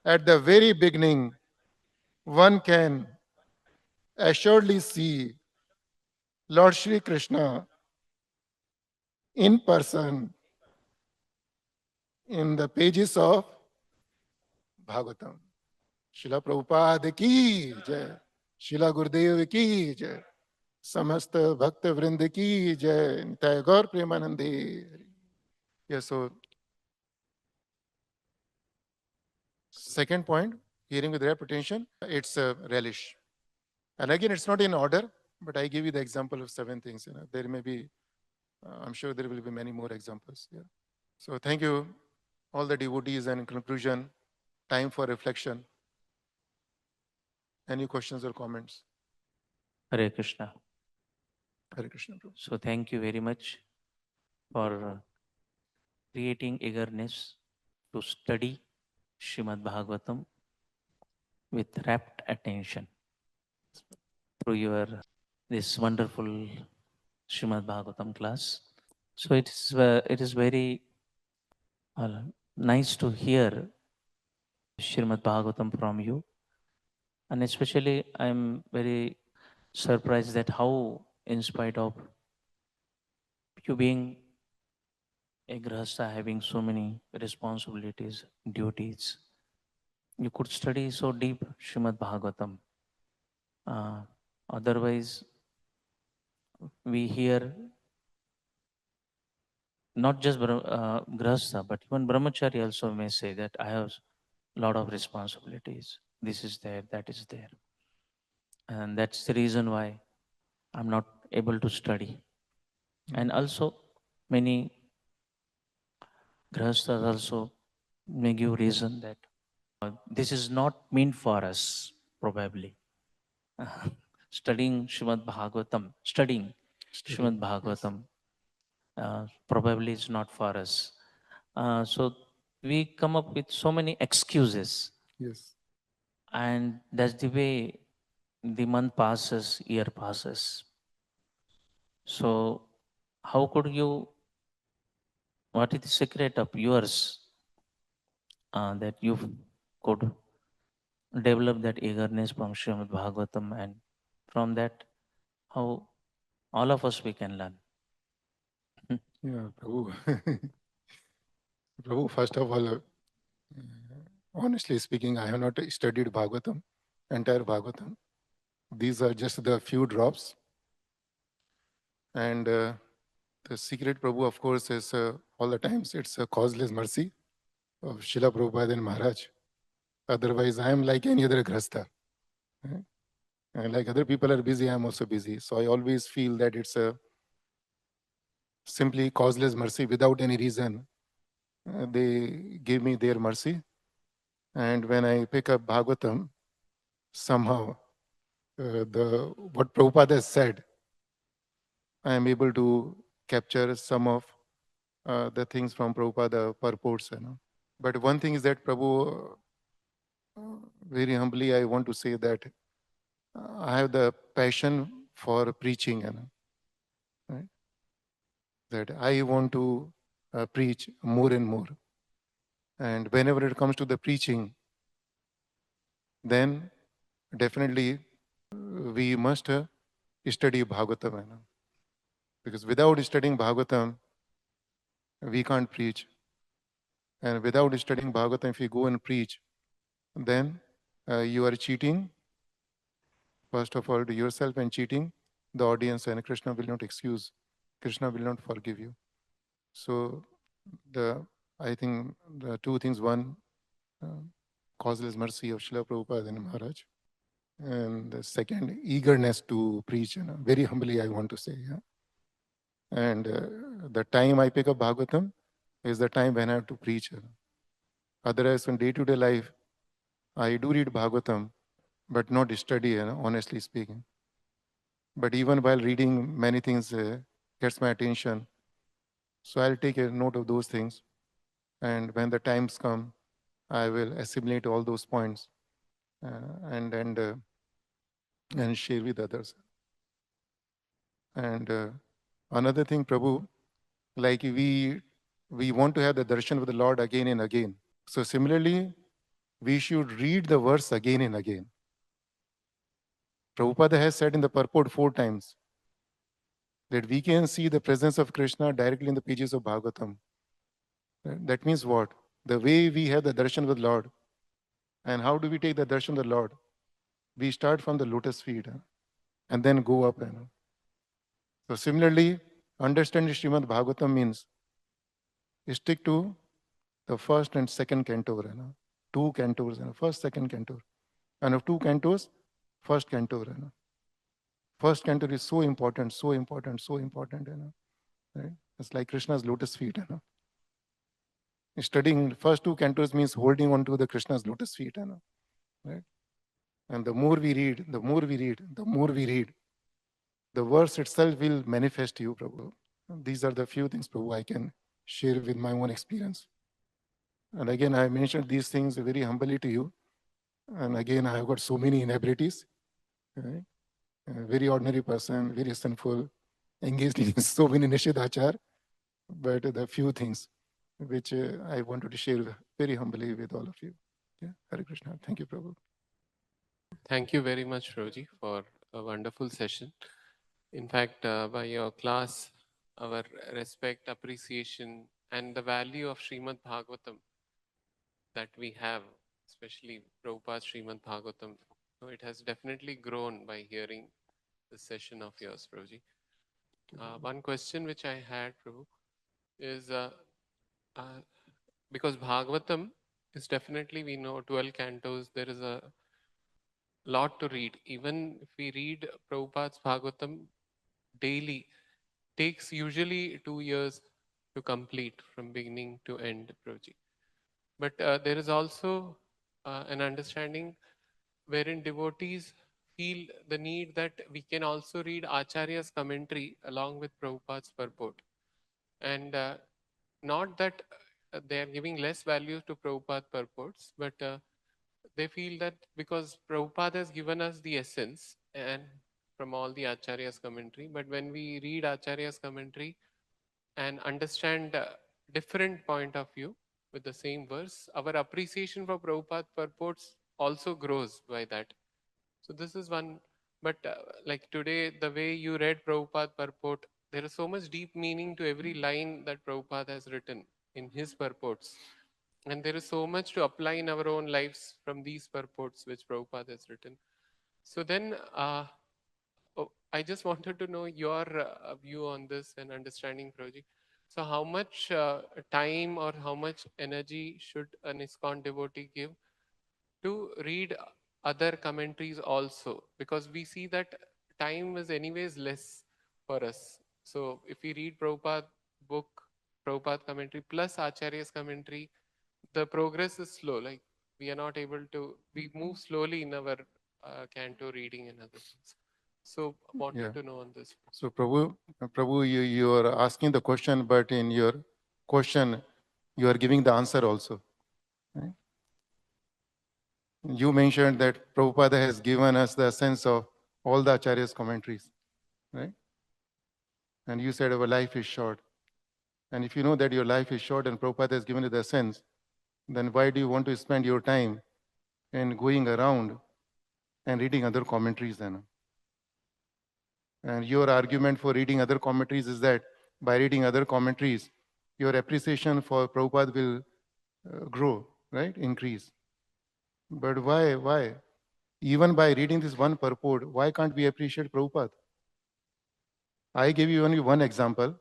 at the very beginning, one can assuredly see Lord Shri Krishna in person in the pages of Bhagavatam. Srila Prabhupada ki jai, Srila Gurudev ki jai, समस्त भक्त वृंद की जय, निताय गौर प्रेमानंदे. Yes, so second point, hearing with rapt attention, it's a relish. And again, it's not in order, but I give you the example of 7 things. There may be, I'm sure there will be many more examples. Yeah. So thank you, all the devotees, and in conclusion, time for reflection. Any questions or comments? Hare Krishna. Hare Krishna. So thank you very much for creating eagerness to study Srimad Bhagavatam with rapt attention through your this wonderful Srimad Bhagavatam class. So it is very nice to hear Srimad Bhagavatam from you, and especially I'm very surprised that how, in spite of you being a grahastha having so many responsibilities, duties, you could study so deep Srimad Bhagavatam. Otherwise, we hear not just grahastha, but even brahmachari also may say that I have a lot of responsibilities. This is there, that is there. And that's the reason why I'm not able to study. And also, many grahasthas also may give reason that this is not meant for us, probably. Studying Srimad Bhagavatam probably is not for us. So we come up with so many excuses. Yes. And that's the way the month passes, year passes. So how could you, what is the secret of yours that you could develop that eagerness from Srimad Bhagavatam, and from that, how all of us we can learn? Yeah, Prabhu. Prabhu, first of all, honestly speaking, I have not studied Bhagavatam, entire Bhagavatam. These are just the few drops. And the secret, Prabhu, of course, is all the times it's a causeless mercy of Srila Prabhupada and Maharaj. Otherwise, I am like any other grasta. And like other people are busy, I am also busy. So I always feel that it's a simply causeless mercy without any reason. They give me their mercy. And when I pick up Bhagavatam, somehow what Prabhupada has said, I am able to capture some of the things from Prabhupada purports. But one thing is that Prabhu, very humbly, I want to say that I have the passion for preaching. Right? That I want to preach more and more. And whenever it comes to the preaching, then definitely we must study Bhagavatam. Because without studying Bhagavatam, we can't preach. And without studying Bhagavatam, if you go and preach, then you are cheating, first of all, to yourself and cheating the audience, and Krishna will not excuse. Krishna will not forgive you. So, I think the two things: one, causeless mercy of Srila Prabhupada and Maharaj, and the second, eagerness to preach. Very humbly, I want to say. Yeah? And the time I pick up Bhagavatam is the time when I have to preach. Otherwise, in day-to-day life, I do read Bhagavatam, but not study, honestly speaking. But even while reading, many things gets my attention. So I'll take a note of those things. And when the times come, I will assimilate all those points and share with others. And another thing, Prabhu, like we want to have the darshan of the Lord again and again. So similarly, we should read the verse again and again. Prabhupada has said in the purport 4 times that we can see the presence of Krishna directly in the pages of Bhagavatam. That means what? The way we have the darshan with Lord. And how do we take the darshan of the Lord? We start from the lotus feet and then go up. So similarly, understanding Srimad Bhagavatam means stick to the first and second canto. 2 cantos, first, second canto. And of 2 cantos, first canto. First canto is so important, so important, so important. Right? It's like Krishna's lotus feet. Studying first 2 cantos means holding on to the Krishna's lotus feet. Right? And the more we read, the more we read, the more we read, the verse itself will manifest you, Prabhu. These are the few things, Prabhu, I can share with my own experience. And again, I mentioned these things very humbly to you. And again, I have got so many inabilities. Right? A very ordinary person, very sinful, engaged in so many nishidachar. But the few things which I wanted to share very humbly with all of you. Yeah, Hare Krishna. Thank you, Prabhu. Thank you very much, Roji, for a wonderful session. In fact, by your class, our respect, appreciation, and the value of Srimad Bhagavatam that we have, especially Prabhupada's Srimad Bhagavatam, it has definitely grown by hearing this session of yours, Prabhuji. One question which I had, Prabhu, is because Bhagavatam is definitely, we know, 12 cantos, there is a lot to read. Even if we read Prabhupada's Bhagavatam daily, takes usually 2 years to complete from beginning to end, Prabhuji. But there is also an understanding wherein devotees feel the need that we can also read Acharya's commentary along with Prabhupada's purport. And not that they are giving less value to Prabhupada purports, but they feel that because Prabhupada has given us the essence and from all the Acharya's commentary, but when we read Acharya's commentary and understand different point of view with the same verse, our appreciation for Prabhupada purports also grows by that. So this is one, but like today, the way you read Prabhupada purport, there is so much deep meaning to every line that Prabhupada has written in his purports. And there is so much to apply in our own lives from these purports which Prabhupada has written. So then, I just wanted to know your view on this and understanding, Prabhuji. So how much time or how much energy should an ISKCON devotee give to read other commentaries also? Because we see that time is anyways less for us. So if we read Prabhupada book, Prabhupada commentary plus Acharya's commentary, the progress is slow. Like we are not able to, we move slowly in our canto reading and other things. So wanted Yeah. to know on this. So Prabhu, you are asking the question, but in your question, you are giving the answer also. Right? You mentioned that Prabhupada has given us the sense of all the Acharya's commentaries, right? And you said our life is short. And if you know that your life is short and Prabhupada has given you the sense, then why do you want to spend your time in going around and reading other commentaries then? And your argument for reading other commentaries is that by reading other commentaries, your appreciation for Prabhupada will grow, right? Increase. But why? Why? Even by reading this one purport, why can't we appreciate Prabhupada? I give you only one example.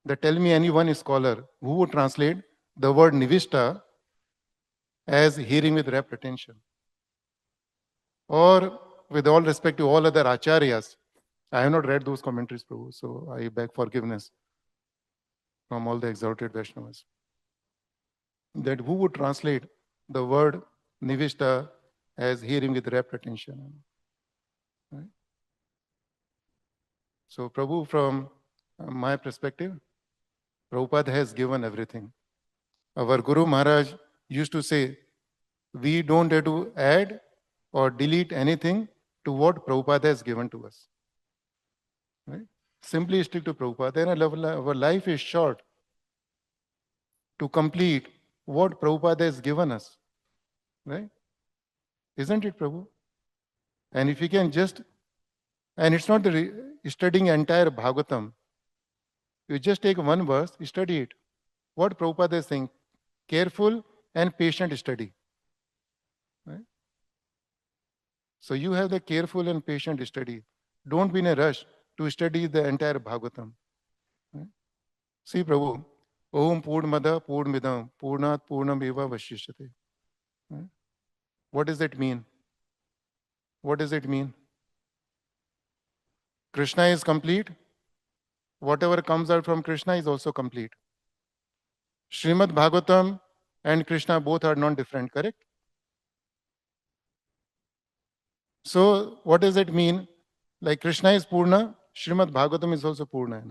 That tell me any one scholar who would translate the word nivishta as hearing with rapt attention. Or with all respect to all other acharyas, I have not read those commentaries, Prabhu, so I beg forgiveness from all the exalted Vaishnavas. That who would translate the word nivishta as hearing with rapt attention. Right? So, Prabhu, from my perspective, Prabhupada has given everything. Our Guru Maharaj used to say, we don't have to add or delete anything to what Prabhupada has given to us. Right? Simply stick to Prabhupada. And our life is short to complete what Prabhupada has given us. Right? Isn't it, Prabhu? And if you can just, and it's not studying entire Bhagavatam. You just take one verse, study it. What Prabhupada is saying, careful and patient study. Right? So you have the careful and patient study. Don't be in a rush to study the entire Bhagavatam. Right? See, Prabhu, Om Purnamada Purnamidam Purnat Purnameva Vashishyate. Right? What does that mean? What does it mean? Krishna is complete. Whatever comes out from Krishna is also complete. Srimad Bhagavatam and Krishna both are non-different, correct? So what does it mean? Like Krishna is Purna, Srimad Bhagavatam is also Purna.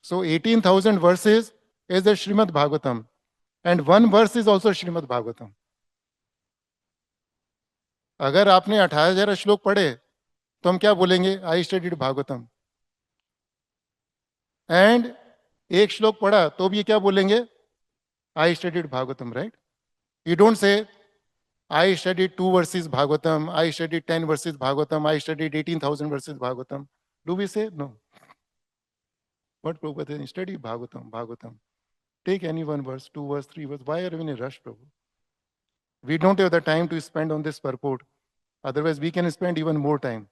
So 18,000 verses is the Srimad Bhagavatam. And one verse is also Srimad Bhagavatam. अगर आपने 18,000 श्लोक पढ़े तो हम क्या बोलेंगे? I studied Bhagavatam. And एक श्लोक पढ़ा तो भी क्या बोलेंगे? I studied Bhagavatam, right? You don't say I studied 2 verses Bhagavatam, I studied 10 verses Bhagavatam, I studied 18,000 verses Bhagavatam. Do we say? No. What Prabhupada said, study Bhagavatam, Bhagavatam. Take any one verse, 2 verse, 3 verse. Why are we in a rush, Prabhu? We don't have the time to spend on this purport. Otherwise, we can spend even more time.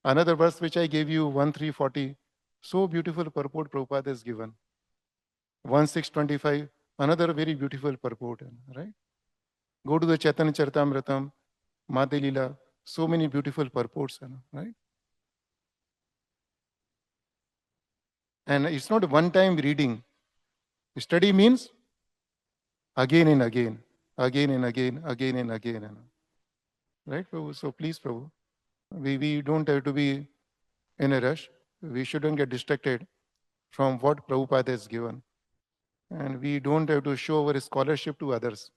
Another verse which I gave you, 1,340. So beautiful purport Prabhupada has given. 1,625. Another very beautiful purport, right? Go to the Chaitanya Charitamrita, Madhya Lila, so many beautiful purports, right? And it's not one-time reading. Study means again and again, again and again, again and again. Right, Prabhu? So please, Prabhu, we don't have to be in a rush. We shouldn't get distracted from what Prabhupada has given. And we don't have to show our scholarship to others.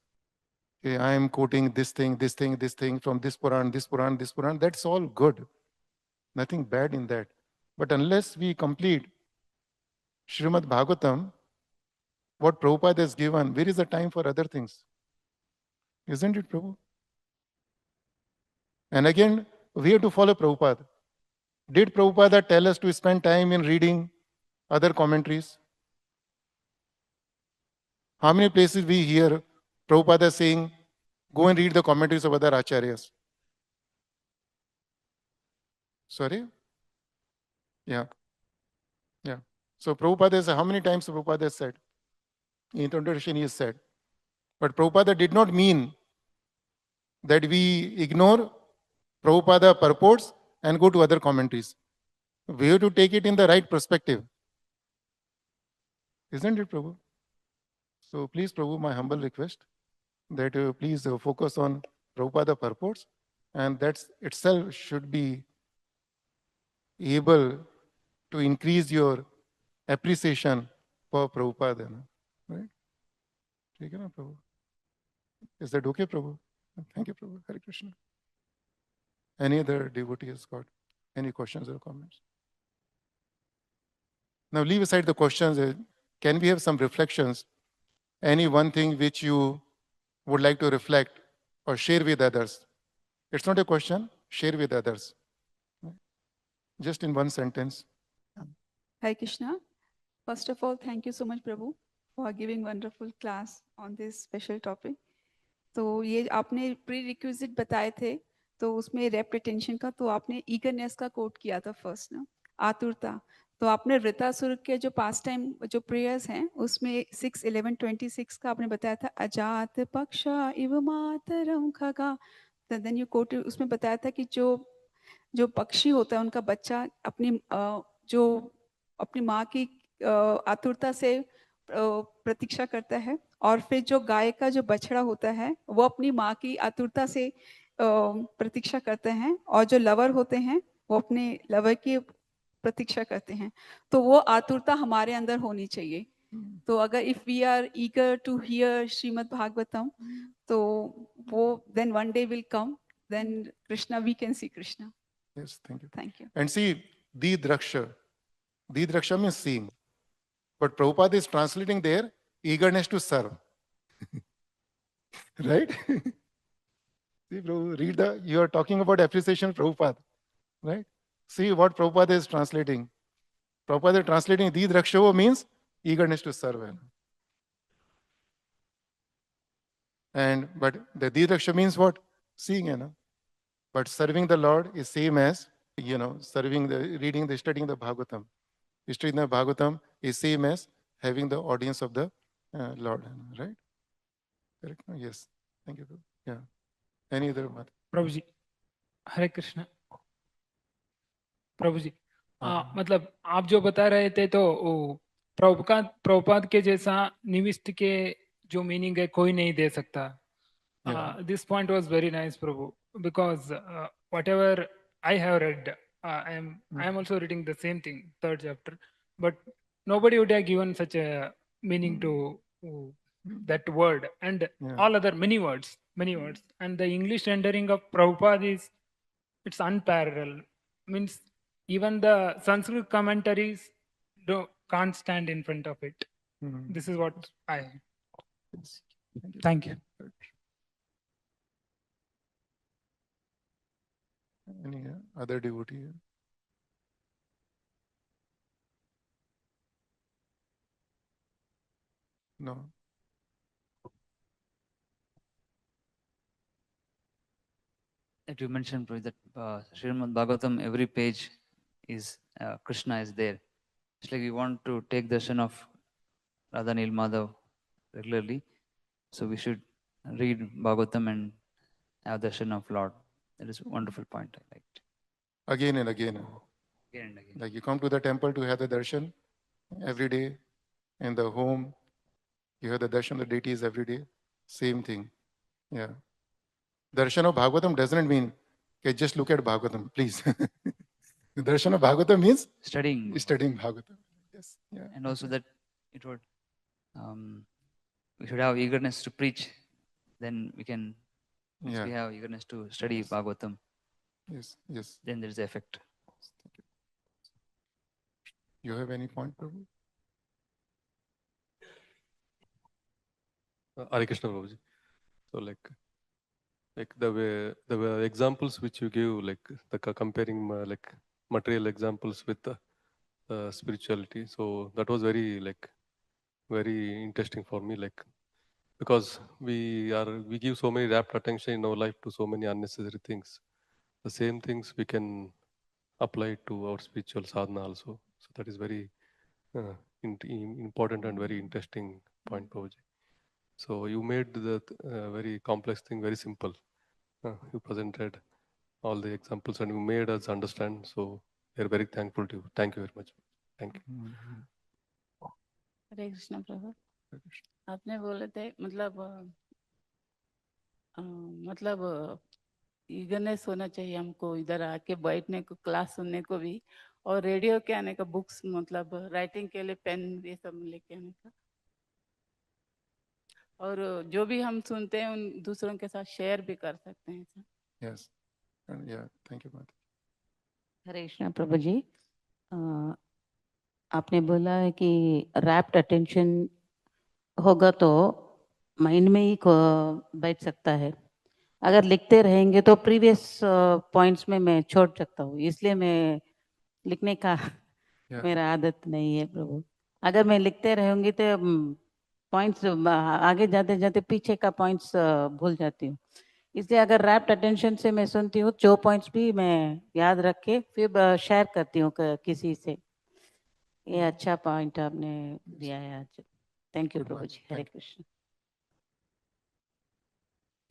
Okay, I am quoting this thing, this thing, this thing from this Puran, this Puran, this Puran. That's all good. Nothing bad in that. But unless we complete Srimad Bhagavatam, what Prabhupada has given, where is the time for other things? Isn't it, Prabhu? And again, we have to follow Prabhupada. Did Prabhupada tell us to spend time in reading other commentaries? How many places we hear Prabhupada saying, go and read the commentaries of other acharyas? Sorry? Yeah. Yeah. So Prabhupada said, how many times Prabhupada said? In introduction he said. But Prabhupada did not mean that we ignore Prabhupada purports and go to other commentaries. We have to take it in the right perspective. Isn't it, Prabhu? So please, Prabhu, my humble request that please focus on Prabhupada purports, and that itself should be able to increase your appreciation for Prabhupada. Right? Okay, na, Prabhu? Is that okay, Prabhu? Thank you, Prabhu. Hare Krishna. Any other devotee has got any questions or comments? Now leave aside the questions. Can we have some reflections? Any one thing which you would like to reflect or share with others? It's not a question, share with others. Just in one sentence. Hare Krishna. First of all, thank you so much, Prabhu, for giving wonderful class on this special topic. तो ये आपने pre requisite बताए थे, तो उसमें रेपिटेंशन का, तो आपने ईगरनेस का कोट किया था फर्स्ट ना, आतुरता. तो आपने वृतासुर के जो पास्ट टाइम जो प्रेयर्स हैं उसमें 6:11:26 का आपने बताया था, अजात पक्ष इव मातरम खगा. देन यू कोट, उसमें बताया था कि जो पक्षी होता है उनका बच्चा अपनी माँ की आतुरता से प्रतीक्षा करता है, और फिर जो गाय का जो बछड़ा होता है वो अपनी माँ की आतुरता से प्रतीक्षा करते हैं, और जो लवर होते हैं वो अपने लवर की प्रतीक्षा करते हैं. तो वो आतुरता हमारे अंदर होनी चाहिए. तो अगर if we are eager to hear Srimad Bhagavatam, तो वो then one day will come, then Krishna, we can see Krishna. Yes, thank you. Thank you. And see, Didraksha means seeing. But Prabhupada is translating there eagerness to serve. Right? See, Prabhu, you are talking about appreciation of Prabhupada. Right? See what Prabhupada is translating. Prabhupada is translating Didraksha means eagerness to serve. But the Didraksha means what? Seeing. But serving the Lord is same as, studying the Bhagavatam. Studying the Bhagavatam is same as having the audience of the Lord, right? Correct? Yes. Thank you. Yeah. Any other matter? Prabhuji, हरे कृष्ण. प्रभु जी, मतलब आप जो बता रहे थे तो प्रभुपाद के जैसा निविष्ट के जो मीनिंग है कोई नहीं दे सकता. This point was very nice, Prabhu, because whatever I have read, I am also reading the same thing, 3rd chapter, but nobody would have given such a meaning to that word, and all other many words, and the English rendering of Prabhupada it's unparalleled. Means even the Sanskrit commentaries can't stand in front of it. This is what I. Thank you. Any other devotee? No. That you mentioned, Prabhu, that Srimad Bhagavatam, every page is Krishna is there. It's like we want to take darshan of Radha Nil Madhav regularly, so we should read Bhagavatam and have darshan of Lord. That is a wonderful point. I liked. Again and again. Again and again. Like you come to the temple to have the darshan every day, in the home you have the darshan of the deities every day. Same thing. Yeah. Darshan of Bhagavatam doesn't mean okay, just look at Bhagavatam, please. The darshan of Bhagavatam means Studying Bhagavatam. Yes. Yeah. And also that it would we should have eagerness to preach. Then we can. If we have eagerness to study Bhagavatam. Yes. Yes. Then there is the effect. Thank you. You have any point, Prabhu? Hare Krishna, Prabhuji. So like the way examples which you give, like the comparing like material examples with the spirituality. So that was very interesting for me, like because we give so many rapt attention in our life to so many unnecessary things. The same things we can apply to our spiritual sadhana also. So that is very important and very interesting point, Prabhuji. So you made the very complex thing very simple. You presented all the examples and you made us understand. So we are very thankful to you. Thank you very much. Thank you. हरे कृष्ण प्रभु। आपने बोले थे मतलब eagerness होना चाहिए हमको इधर आके बैठने को, क्लास सुनने को भी, और रेडियो के आने का, बुक्स मतलब राइटिंग के लिए पेन ये सब लेके आने का, और जो भी हम सुनते हैं उन दूसरों के साथ शेयर भी कर सकते हैं sir. Yes. Yeah. Thank you, Mata. हरे कृष्णा प्रभु जी। आपने बोला है कि रैप्ट अटेंशन होगा तो माइंड में ही बैठ सकता है। अगर लिखते रहेंगे तो प्रीवियस पॉइंट्स में मैं छोड़ सकता हूँ, इसलिए मैं लिखने का मेरा आदत नहीं है प्रभु। अगर मैं लिखते रहूँगी तो पॉइंट्स आगे जाते जाते पीछे का पॉइंट्स भूल जाती हूँ, इसलिए अगर रैप्ट अटेंशन से मैं सुनती हूँ, जो पॉइंट्स भी मैं याद रख के फिर शेयर करती हूँ किसी से। ये अच्छा पॉइंट आपने दिया है आज। थैंक यू प्रभु जी। Hare Krishna.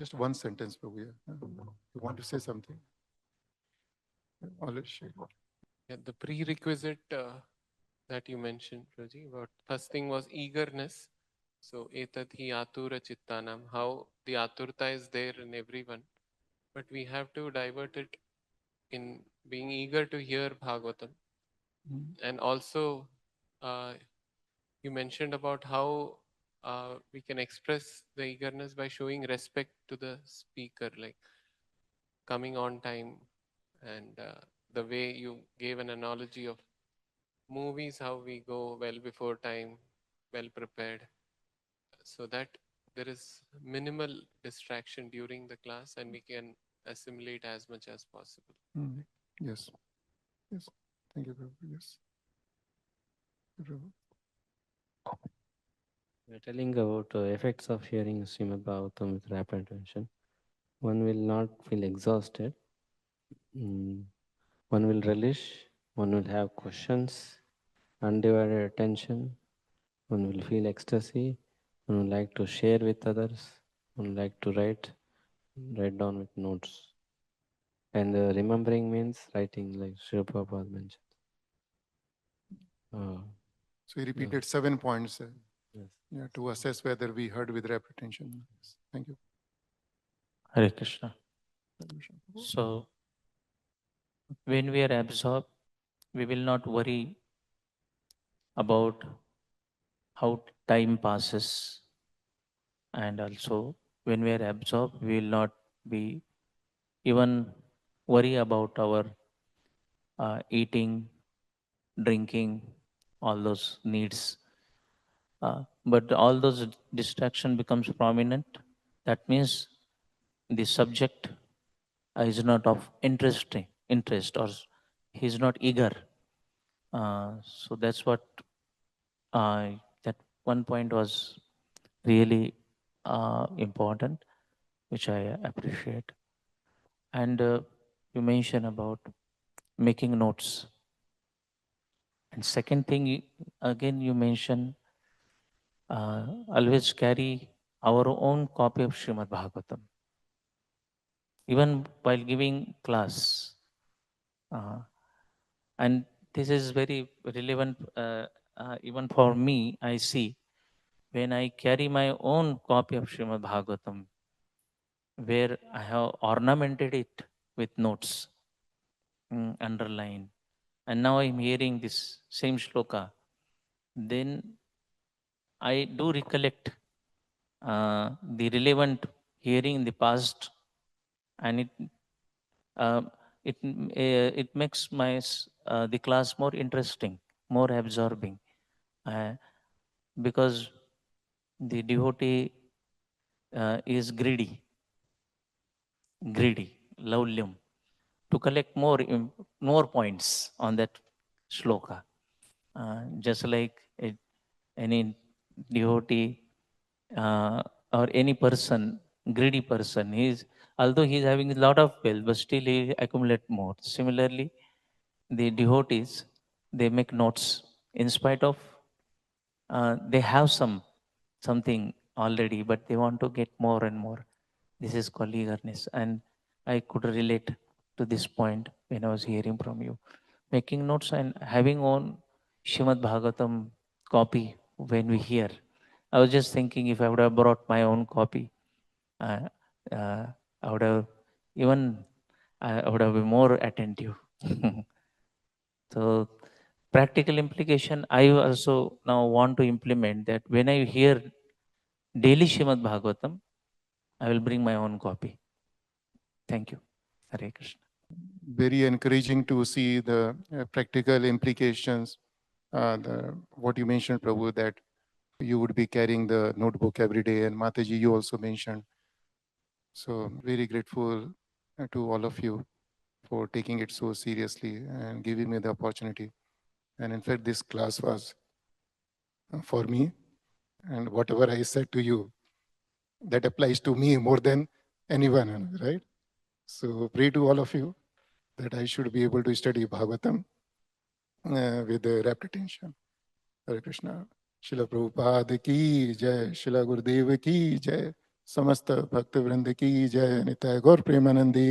Just one sentence, Prabhu. You want to say something? Already shared. Yeah, the prerequisite that you mentioned, Prabhuji, about first thing was eagerness. So, etat hi atura chittanam, how the aturta is there in everyone, but we have to divert it in being eager to hear Bhagavatam. And also, you mentioned about how we can express the eagerness by showing respect to the speaker, like coming on time, and the way you gave an analogy of movies, how we go well before time, well prepared, so that there is minimal distraction during the class and we can assimilate as much as possible. Yes. Yes. Thank you, Prabhu. Yes. Prabhu. We're telling about effects of hearing Srimad Bhagavatam with rapid attention. One will not feel exhausted. One will relish. One will have questions, undivided attention. One will feel ecstasy. One will like to share with others. One will like to write down with notes. And remembering means writing, like Srila Prabhupada mentioned. So he repeated 7 points Yes. to assess whether we heard with rapid attention. Yes. Thank you. Hare Krishna. So, when we are absorbed, we will not worry about how time passes. And also, when we are absorbed, we will not be even worry about our eating, drinking, all those needs. But all those distraction becomes prominent. That means the subject is not of interest, or he is not eager. So that's what that one point was really important, which I appreciate. And you mentioned about making notes. And second thing, again, you mentioned always carry our own copy of Srimad Bhagavatam. Even while giving class. And this is very relevant even for me, I see, when I carry my own copy of Srimad Bhagavatam, where I have ornamented it with notes, underlined, and now I'm hearing this same shloka, then I do recollect the relevant hearing in the past, and it makes the class more interesting, more absorbing, because the devotee is greedy, laulyam, to collect more points on that shloka. Just like any devotee or any person, greedy person, although he is having a lot of wealth, but still he accumulate more. Similarly, the devotees, they make notes in spite of they have something already, but they want to get more and more. This is called eagerness, and I could relate to this point when I was hearing from you. making notes and having own Shrimad Bhagavatam copy when we hear. I was just thinking if I would have brought my own copy, I would have even I would have been more attentive. So practical implication, I also now want to implement that when I hear daily Shrimad Bhagavatam, I will bring my own copy. Thank you. Hare Krishna. Very encouraging to see the practical implications. What you mentioned, Prabhu, that you would be carrying the notebook every day, and Mataji, you also mentioned. So very grateful to all of you for taking it so seriously and giving me the opportunity. And in fact, this class was for me, and whatever I said to you, that applies to me more than anyone, right? So pray to all of you that I should be able to study Bhagavatam with rapt attention. Hare Krishna. Srila Prabhupada ki jai, Srila Gurudeva ki jai, समस्त भक्त वृंद की जय, निताय गौर प्रेमानंदी।